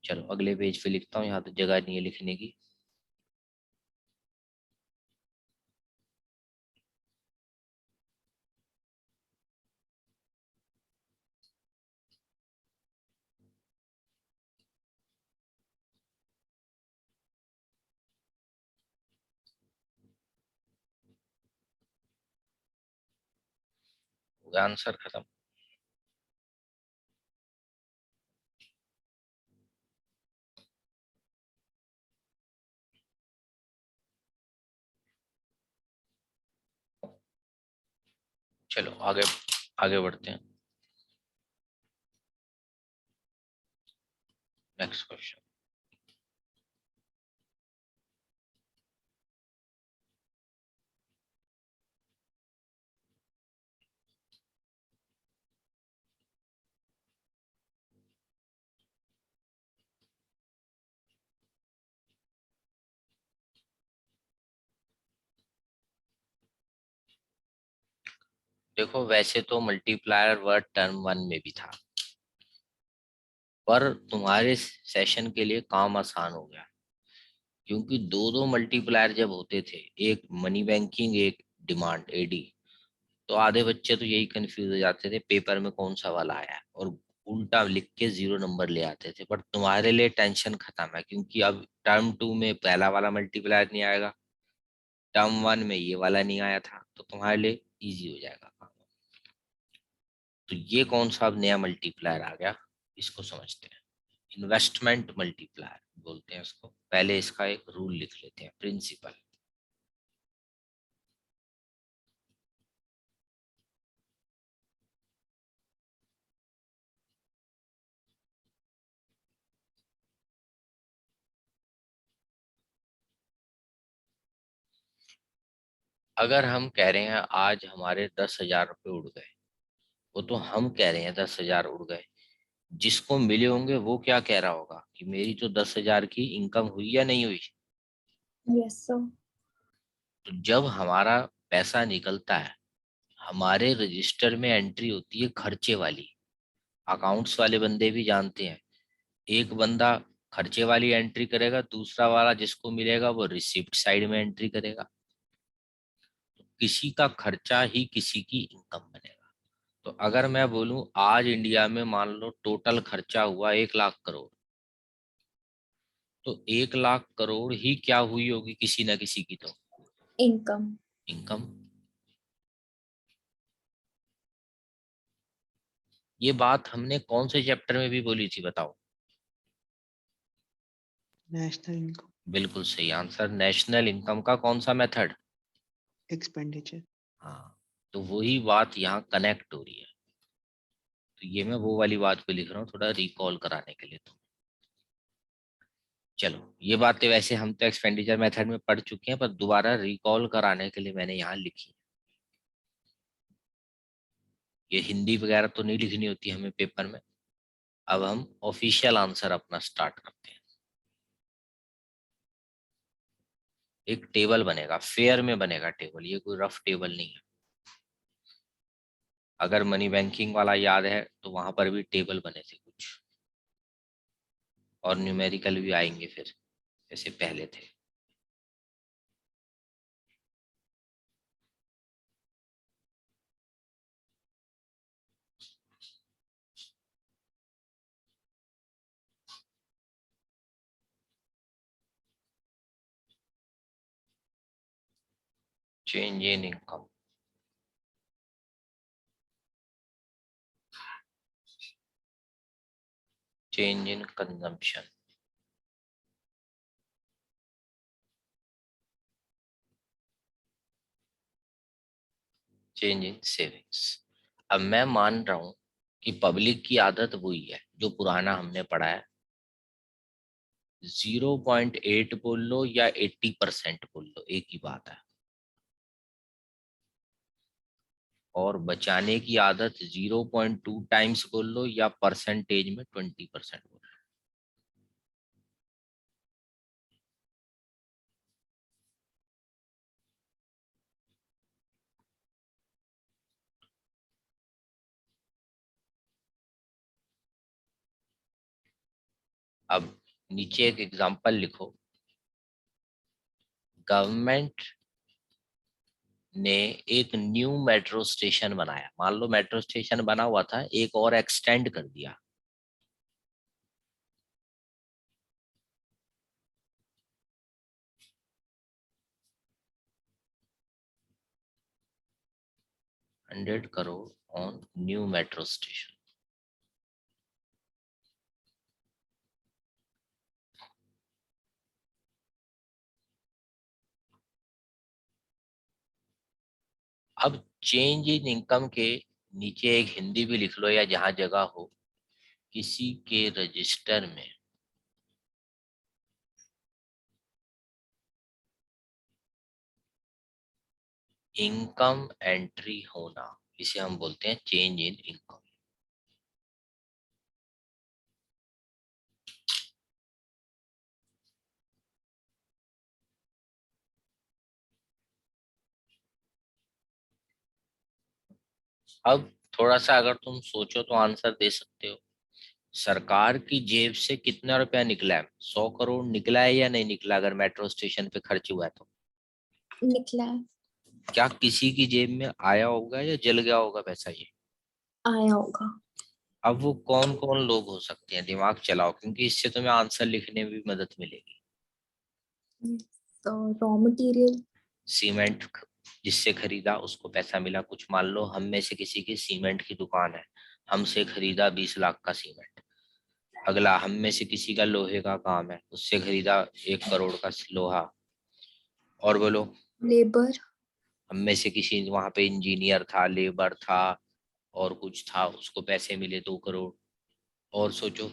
चलो अगले पेज पे लिखता हूँ, यहाँ तो जगह नहीं है लिखने की। हो गया आंसर खत्म। चलो आगे आगे बढ़ते हैं, नेक्स्ट क्वेश्चन। देखो वैसे तो मल्टीप्लायर वर्ड टर्म 1 में भी था, पर तुम्हारे सेशन के लिए काम आसान हो गया, क्योंकि दो दो मल्टीप्लायर जब होते थे, एक मनी बैंकिंग एक डिमांड एडी, तो आधे बच्चे तो यही कंफ्यूज हो जाते थे पेपर में कौन सा वाला आया है, और उल्टा लिख के 0 नंबर ले आते थे। पर तुम्हारे लिए टेंशन खत्म है, क्योंकि अब टर्म 2 में पहला वाला मल्टीप्लायर नहीं आएगा, टर्म 1 में ये वाला नहीं आया था, तो तुम्हारे लिए इजी हो जाएगा काम। तो ये कौन सा अब नया मल्टीप्लायर आ गया, इसको समझते हैं। इन्वेस्टमेंट मल्टीप्लायर बोलते हैं इसको। पहले इसका एक रूल लिख लेते हैं, प्रिंसिपल। अगर हम कह रहे हैं आज हमारे 10,000 रुपये उड़ गए, वो तो हम कह रहे हैं 10,000 उड़ गए, जिसको मिले होंगे वो क्या कह रहा होगा कि मेरी तो 10,000 की इनकम हुई या नहीं हुई। Yes, sir. तो जब हमारा पैसा निकलता है, हमारे रजिस्टर में एंट्री होती है खर्चे वाली। अकाउंट्स वाले बंदे भी जानते हैं, एक बंदा खर्चे वाली एंट्री करेगा, दूसरा वाला जिसको मिलेगा वो रिसिप्ट साइड में एंट्री करेगा। तो किसी का खर्चा ही किसी की इनकम बनेगा। तो अगर मैं बोलूं आज इंडिया में मान लो टोटल खर्चा हुआ 1,00,000 करोड़, तो 1,00,000 करोड़ ही क्या हुई होगी किसी ना किसी की तो Income. इनकम। ये बात हमने कौन से चैप्टर में भी बोली थी बताओ। नेशनल इनकम बिल्कुल सही आंसर, नेशनल इनकम का कौन सा मेथड। एक्सपेंडिचर। हाँ, तो वही बात यहाँ कनेक्ट हो रही है। तो ये मैं वो वाली बात को लिख रहा हूँ थोड़ा रिकॉल कराने के लिए। तो चलो, ये बातें वैसे हम तो एक्सपेंडिचर मेथड में पढ़ चुके हैं, पर दोबारा रिकॉल कराने के लिए मैंने यहाँ लिखी। ये हिंदी वगैरह तो नहीं लिखनी होती हमें पेपर में। अब हम ऑफिशियल आंसर अपना स्टार्ट करते हैं। एक टेबल बनेगा, फेयर में बनेगा टेबल, ये कोई रफ टेबल नहीं है। अगर मनी बैंकिंग वाला याद है तो वहां पर भी टेबल बने थे कुछ, और न्यूमेरिकल भी आएंगे फिर जैसे पहले थे। Change in income, change in consumption, change in savings. अब मैं मान रहा हूं कि पब्लिक की आदत वही है जो पुराना हमने पढ़ा है, 0.8 बोल लो या 80% बोल लो, एक ही बात है। और बचाने की आदत 0.2 टाइम्स बोल लो या परसेंटेज में 20% बोल लो। अब नीचे एक एग्जांपल लिखो। गवर्नमेंट ने एक न्यू मेट्रो स्टेशन बनाया, मान लो मेट्रो स्टेशन बना हुआ था, एक और एक्सटेंड कर दिया। ₹100 ऑन न्यू मेट्रो स्टेशन। अब चेंज इन इनकम के नीचे एक हिंदी भी लिख लो या जहां जगह हो, किसी के रजिस्टर में इनकम एंट्री होना, इसे हम बोलते हैं चेंज इन इनकम। अब थोड़ा सा अगर तुम सोचो तो आंसर दे सकते हो। सरकार की जेब से कितना रुपया निकला है? 100 करोड़ निकला है या नहीं निकला? अगर मेट्रो स्टेशन पे खर्च हुआ है तो निकला है। क्या किसी की जेब में आया होगा या जल गया होगा पैसा ये? आया होगा। अब वो कौन कौन लोग हो सकते हैं, दिमाग चलाओ, क्योंकि इससे तुम्हें आंसर लिखने में भी मदद मिलेगी। तो रॉ मटेरियल। सीमेंट जिससे खरीदा उसको पैसा मिला कुछ, मान लो हम में से किसी की सीमेंट की दुकान है, हमसे खरीदा 20 लाख का सीमेंट। अगला, हम में से किसी का लोहे का काम है, उससे खरीदा 1 करोड़ का लोहा। और बोलो। लेबर। हम में से किसी वहां पे इंजीनियर था, लेबर था, और कुछ था, उसको पैसे मिले 2 करोड़। और सोचो,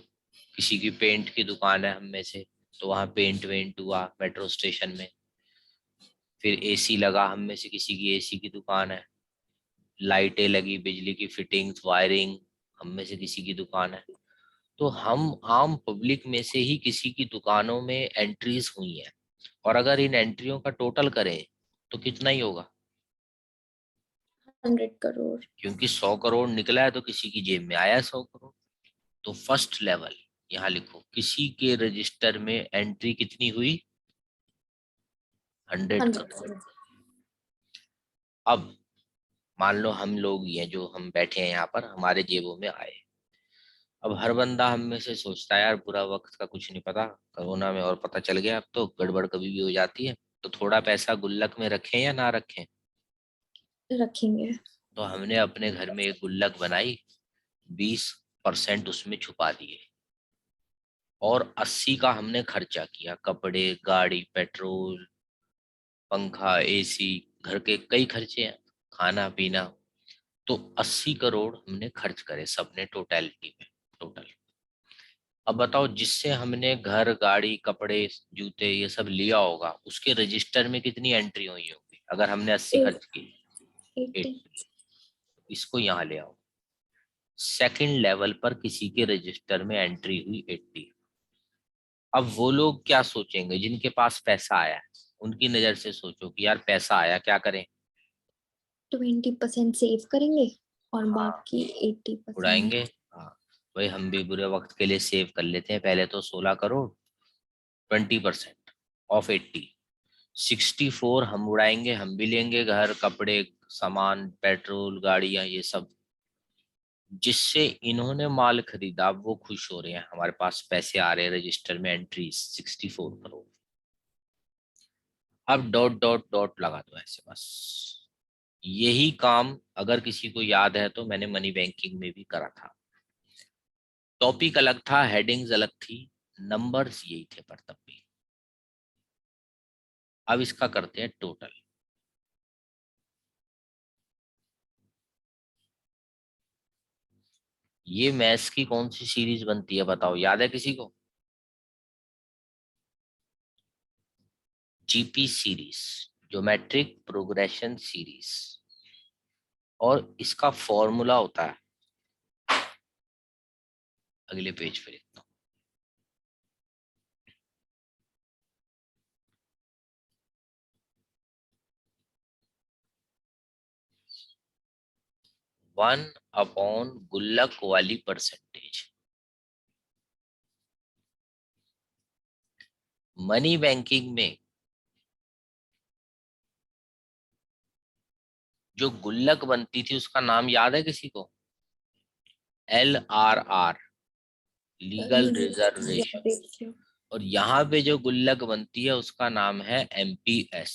किसी की पेंट की दुकान है हम में से, तो वहां पेंट वेंट हुआ मेट्रो स्टेशन में। फिर एसी लगा, हम में से किसी की एसी की दुकान है, लाइटें लगी, बिजली की फिटिंग्स वायरिंग, हम में से किसी की दुकान है। तो हम आम पब्लिक में से ही किसी की दुकानों में एंट्रीज हुई हैं, और अगर इन एंट्रियों का टोटल करें तो कितना ही होगा? 100 करोड़। क्योंकि 100 करोड़ निकला है तो किसी की जेब में आया है 100 करोड़। तो फर्स्ट लेवल यहाँ लिखो, किसी के रजिस्टर में एंट्री कितनी हुई? 100 करोड़। 100 करोड़। अब मान लो हम लोग ही हैं जो हम बैठे हैं यहाँ पर, हमारे जेबों में आए। अब हर बंदा हम में से सोचता है यार बुरा वक्त का कुछ नहीं पता, कोरोना में और पता चल गया, अब तो गड़बड़ कभी भी हो जाती है, तो थोड़ा पैसा गुल्लक में रखें या ना रखें? रखेंगे। तो हमने अपने घर में एक गुल्लक बनाई, 20% उसमें छुपा दिए, और 80 का हमने खर्चा किया, कपड़े, गाड़ी, पेट्रोल, पंखा, एसी, घर के कई खर्चे हैं, खाना पीना। तो 80 करोड़ हमने खर्च करे सबने टोटलिटी में, टोटल। अब बताओ, जिससे हमने घर, गाड़ी, कपड़े, जूते ये सब लिया होगा, उसके रजिस्टर में कितनी एंट्री हुई होगी अगर हमने 80 खर्च की? 80। 80। इसको यहाँ ले आओ। सेकंड लेवल पर किसी के रजिस्टर में एंट्री हुई 80। अब वो लोग क्या सोचेंगे जिनके पास पैसा आया है? उनकी नजर से सोचो कि यार पैसा आया, क्या करें? 20% सेव करेंगे और हाँ, बाकी 80%। उड़ाएंगे। हाँ, भाई हम भी बुरे वक्त के लिए सेव कर लेते हैं, पहले तो 16 करोड़, 20% ऑफ 80, 64 हम उड़ाएंगे, हम भी लेंगे घर, कपड़े, सामान, पेट्रोल, गाड़ियां, ये सब। जिससे इन्होंने माल खरीदा वो खुश हो रहे हैं, हमारे पास पैसे आ रहे हैं, रजिस्टर में एंट्री 64 करोड़। अब डॉट डॉट डॉट लगा दो ऐसे बस। यही काम अगर किसी को याद है तो मैंने मनी बैंकिंग में भी करा था। टॉपिक अलग था, हेडिंग्स अलग थी, नंबर्स यही थे पर तब भी। अब इसका करते हैं टोटल। ये मैथ्स की कौन सी सीरीज बनती है बताओ, याद है किसी को? GP series, geometric progression series. और इसका फॉर्मूला होता है, अगले पेज पे लिखता हूँ। 1 गुल्लक वाली परसेंटेज। मनी बैंकिंग में जो गुल्लक बनती थी उसका नाम याद है किसी को? LRR, legal reserve ratio. Ratio. और यहाँ पे जो गुल्लक बनती है उसका नाम है MPS।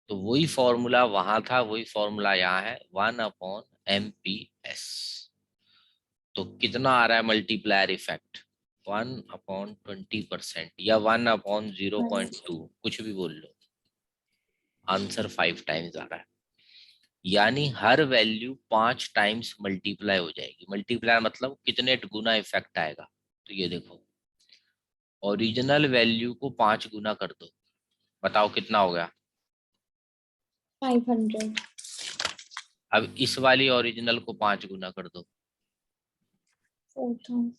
तो वही फॉर्मूला वहां था, वही फॉर्मूला यहाँ है, 1/MPS। तो कितना आ रहा है मल्टीप्लायर इफेक्ट? 1/20% या 1/0.2, कुछ भी बोल लो, आंसर 5 टाइम्स आ रहा है। यानी हर वैल्यू 5 टाइम्स मल्टीप्लाई हो जाएगी। मल्टीप्लाई मतलब कितने गुना इफेक्ट आएगा। तो ये देखो, ओरिजिनल वैल्यू को 5 गुना कर दो, बताओ कितना हो गया? 500। अब इस वाली ओरिजिनल को 5 गुना कर दो, 4000।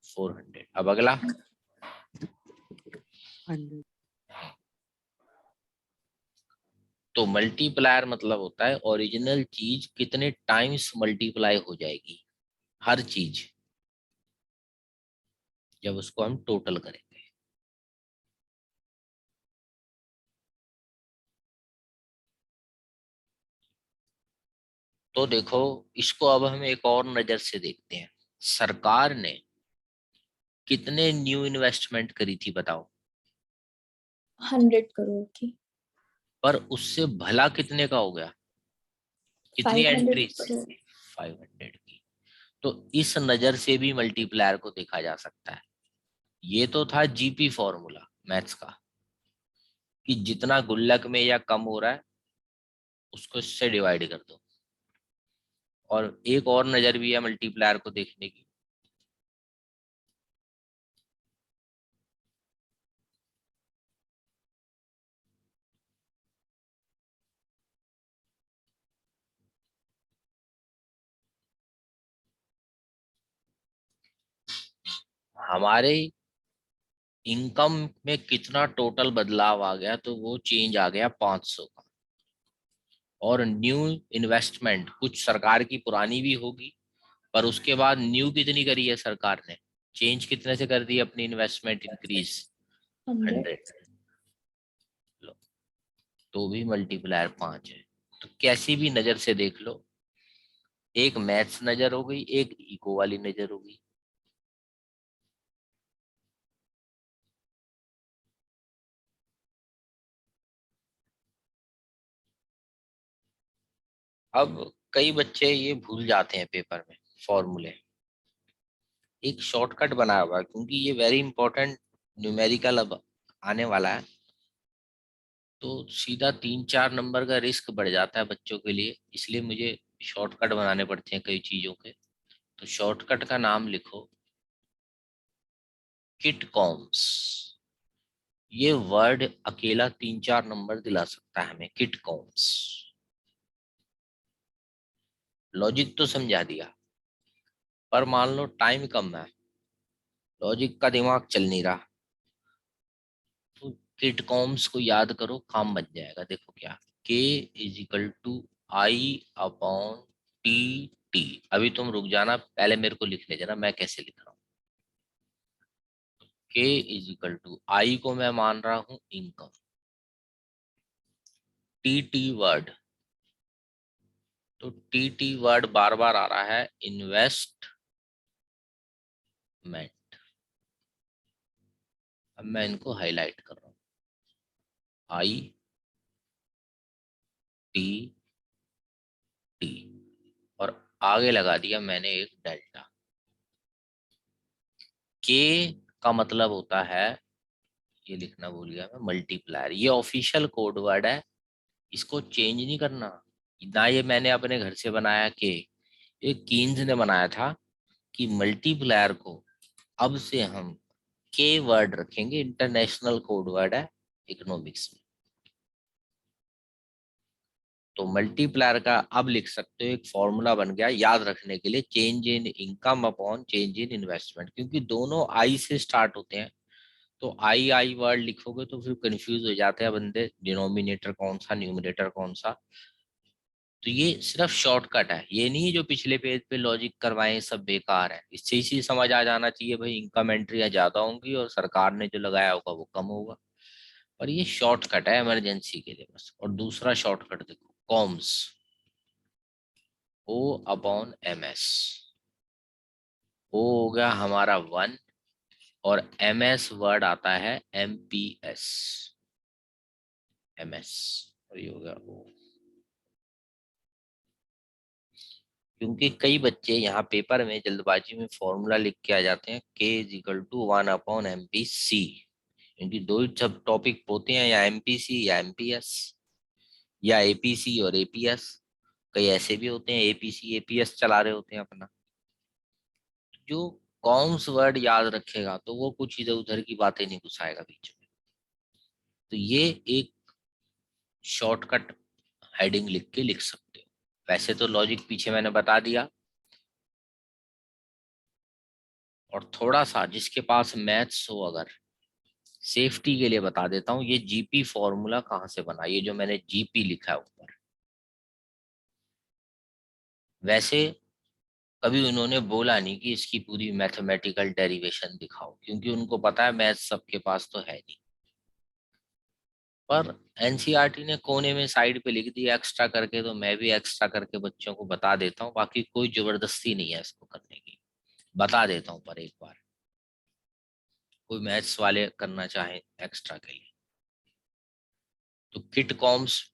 400। अब अगला, 100, तो मल्टीप्लायर मतलब होता है ओरिजिनल चीज कितने टाइम्स मल्टीप्लाई हो जाएगी, हर चीज, जब उसको हम टोटल करेंगे। तो देखो, इसको अब हम एक और नजर से देखते हैं। सरकार ने कितने न्यू इन्वेस्टमेंट करी थी बताओ, 100 करोड़ की। पर उससे भला कितने का हो गया, कितनी 500 एंट्रीज, करोड़ 500 की। तो इस नजर से भी मल्टीप्लायर को देखा जा सकता है। ये तो था जीपी फॉर्मूला मैथ्स का, कि जितना गुल्लक में या कम हो रहा है उसको इससे डिवाइड कर दो। और एक और नजर भी है मल्टीप्लायर को देखने की। हमारे इनकम में कितना टोटल बदलाव आ गया, तो वो चेंज आ गया 500 का। और न्यू इन्वेस्टमेंट कुछ सरकार की पुरानी भी होगी, पर उसके बाद न्यू कितनी करी है सरकार ने, चेंज कितने से कर दी अपनी इन्वेस्टमेंट इंक्रीज, 100। 100। लो, तो भी मल्टीप्लायर 5 है। तो कैसी भी नजर से देख लो, एक मैथ्स नजर हो गई, एक इको वाली नजर हो गई। अब कई बच्चे ये भूल जाते हैं पेपर में फॉर्मूले। एक शॉर्टकट बनाया हुआ है, क्योंकि ये वेरी इंपॉर्टेंट न्यूमेरिकल अब आने वाला है। तो सीधा 3-4 नंबर का रिस्क बढ़ जाता है बच्चों के लिए, इसलिए मुझे शॉर्टकट बनाने पड़ते हैं कई चीजों के। तो शॉर्टकट का नाम लिखो किट कॉम्स। ये वर्ड अकेला 3-4 नंबर दिला सकता है हमें, किट कॉम्स। लॉजिक तो समझा दिया, पर मान लो टाइम कम है, लॉजिक का दिमाग चल नहीं रहा, तो किट कॉम्स को याद करो, काम बन जाएगा। देखो क्या, K is equal to I upon T T. अभी तुम रुक जाना, पहले मेरे को लिखने देना मैं कैसे लिख रहा हूँ। के इज इक्वल टू आई को मैं मान रहा हूँ इनकम, टी टी वर्ड, तो टी टी वर्ड बार बार आ रहा है, इन्वेस्टमेंट। अब मैं इनको हाईलाइट कर रहा हूँ, आई टी टी, और आगे लगा दिया मैंने एक डेल्टा। के का मतलब होता है, ये लिखना भूल गया मैं, मल्टीप्लायर। ये ऑफिशियल कोड वर्ड है, इसको चेंज नहीं करना ना, ये मैंने अपने घर से बनाया के, ये कीन्स ने बनाया था कि मल्टीप्लायर को अब से हम के वर्ड रखेंगे, इंटरनेशनल कोड वर्ड है इकोनॉमिक्स में। तो मल्टीप्लायर का अब लिख सकते हो, एक फॉर्मूला बन गया याद रखने के लिए, change in income upon change in investment, क्योंकि दोनों आई से स्टार्ट होते हैं। तो आई आई वर्ड लिखोगे तो फिर कंफ्यूज हो जाते हैं बंदे, डिनोमिनेटर कौन सा न्यूमरेटर कौन सा। तो ये सिर्फ शॉर्टकट है, ये नहीं जो पिछले पेज पे लॉजिक करवाए सब बेकार है। इससे इसी समझ आ जाना चाहिए भाई, इनकम एंट्रियां ज्यादा होंगी और सरकार ने जो लगाया होगा वो कम होगा। और ये शॉर्टकट है इमरजेंसी के लिए बस। और दूसरा शॉर्टकट देखो, comes, O upon M S. ओ हो गया हमारा 1, और एम एस वर्ड आता है M P S, M S, और ये हो गया ओ। क्योंकि कई बच्चे यहाँ पेपर में जल्दबाजी में फॉर्मूला लिख के आ जाते हैं, के is equal to 1/MP C। क्योंकि दो ही सब टॉपिक होते हैं, या MPC या MPS, या APC और APS। कई ऐसे भी होते हैं APC APS चला रहे होते हैं अपना। जो कॉम्स वर्ड याद रखेगा तो वो कुछ इधर उधर की बातें नहीं घुसाएगा बीच में। तो ये एक शॉर्टकट हेडिंग लिख के लिख सकते हो। वैसे तो लॉजिक पीछे मैंने बता दिया, और थोड़ा सा जिसके पास मैथ्स हो अगर, सेफ्टी के लिए बता देता हूं, ये जीपी फॉर्मूला कहां से बना, ये जो मैंने जीपी लिखा है ऊपर, वैसे कभी उन्होंने बोला नहीं कि इसकी पूरी मैथमेटिकल डेरिवेशन दिखाओ, क्योंकि उनको पता है मैथ सबके पास तो है नहीं। पर एनसीईआरटी ने कोने में साइड पे लिख दिया एक्स्ट्रा करके, तो मैं भी एक्स्ट्रा करके बच्चों को बता देता हूँ। बाकी कोई जबरदस्ती नहीं है इसको करने की, बता देता हूँ। पर एक बार कोई मैथ्स वाले करना चाहे एक्स्ट्रा के लिए, तो किट कॉम्स,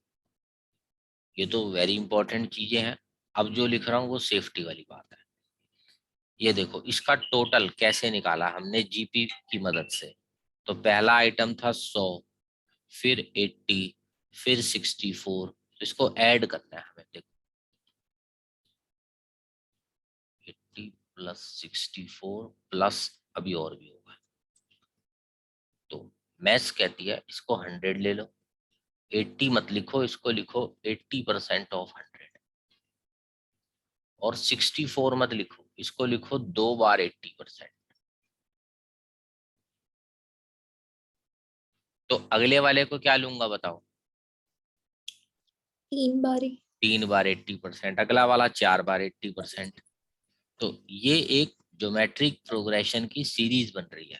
ये तो वेरी इंपॉर्टेंट चीजें हैं। अब जो लिख रहा हूँ वो सेफ्टी वाली बात है। ये देखो, इसका टोटल कैसे निकाला हमने जीपी की मदद से। तो पहला आइटम था 100, फिर 80, फिर 64। तो इसको ऐड करना है हमें। देखो 80 प्लस 64 प्लस अभी और भी होगा। तो मैथ्स कहती है इसको 100 ले लो, 80 मत लिखो, इसको लिखो 80% ऑफ 100। और 64 मत लिखो, इसको लिखो 2 बार 80%। तो अगले वाले को क्या लूंगा बताओ? 3 बारी। 3 बार 80%। अगला वाला 4 बार 80%। तो ये एक ज्योमेट्रिक प्रोग्रेशन की सीरीज बन रही है।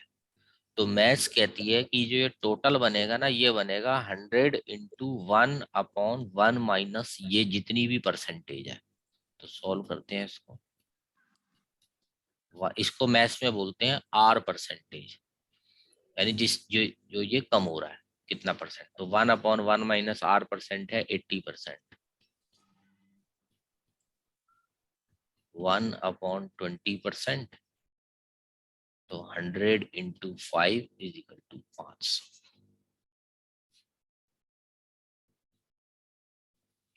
तो मैथ्स कहती है कि जो ये टोटल बनेगा ना, ये बनेगा 100 इंटू 1/1 माइनस ये जितनी भी परसेंटेज है। तो सॉल्व करते हैं इसको। इसको मैथ्स में बोलते हैं आर परसेंटेज, यानी जिस जो जो ये कम हो रहा है कितना परसेंट। तो 1/1 माइनस आर परसेंट है 80%। 1/20%। तो 100 इंटू 5 इज इक्वल टू 500।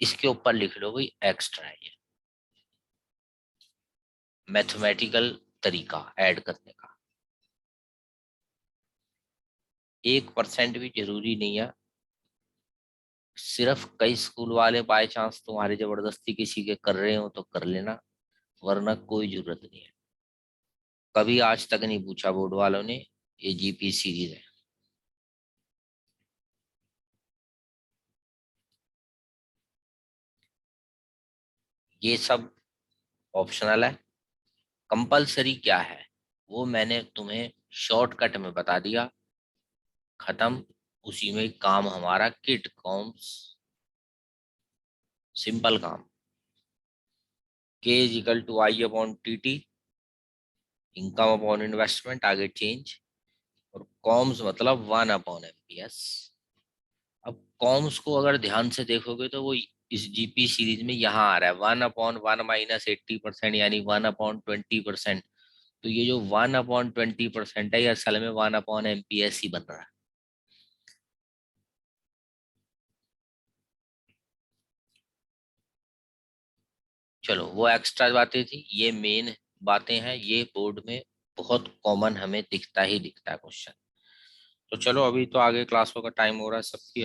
इसके ऊपर लिख लो भाई एक्स्ट्रा है, ये मैथमेटिकल तरीका ऐड करने का। 1% भी जरूरी नहीं है, सिर्फ कई स्कूल वाले बाय चांस तुम्हारी जबरदस्ती किसी के कर रहे हो तो कर लेना, वरना कोई जरूरत नहीं है। कभी आज तक नहीं पूछा बोर्ड वालों ने, ये जीपी सीरीज है। ये सब ऑप्शनल है, कंपलसरी क्या है वो मैंने तुम्हें शॉर्टकट में बता दिया। खत्म। उसी में काम हमारा किट कॉम्स, सिंपल काम। K is equal to I upon T T, income upon investment, आगे चेंज। और कॉम्स मतलब 1/MPS। अब कॉम्स को अगर ध्यान से देखोगे तो वो इस जीपी सीरीज में यहाँ आ रहा है 1/1 माइनस 80%, यानी 1/20%। तो ये जो 1/20% है, ये असल में 1/MPS ही बन रहा है। चलो वो एक्स्ट्रा बातें थी, ये मेन बातें हैं। ये बोर्ड में बहुत कॉमन हमें दिखता ही दिखता है क्वेश्चन। तो चलो अभी तो आगे क्लासों का टाइम हो रहा है सबकी। अभी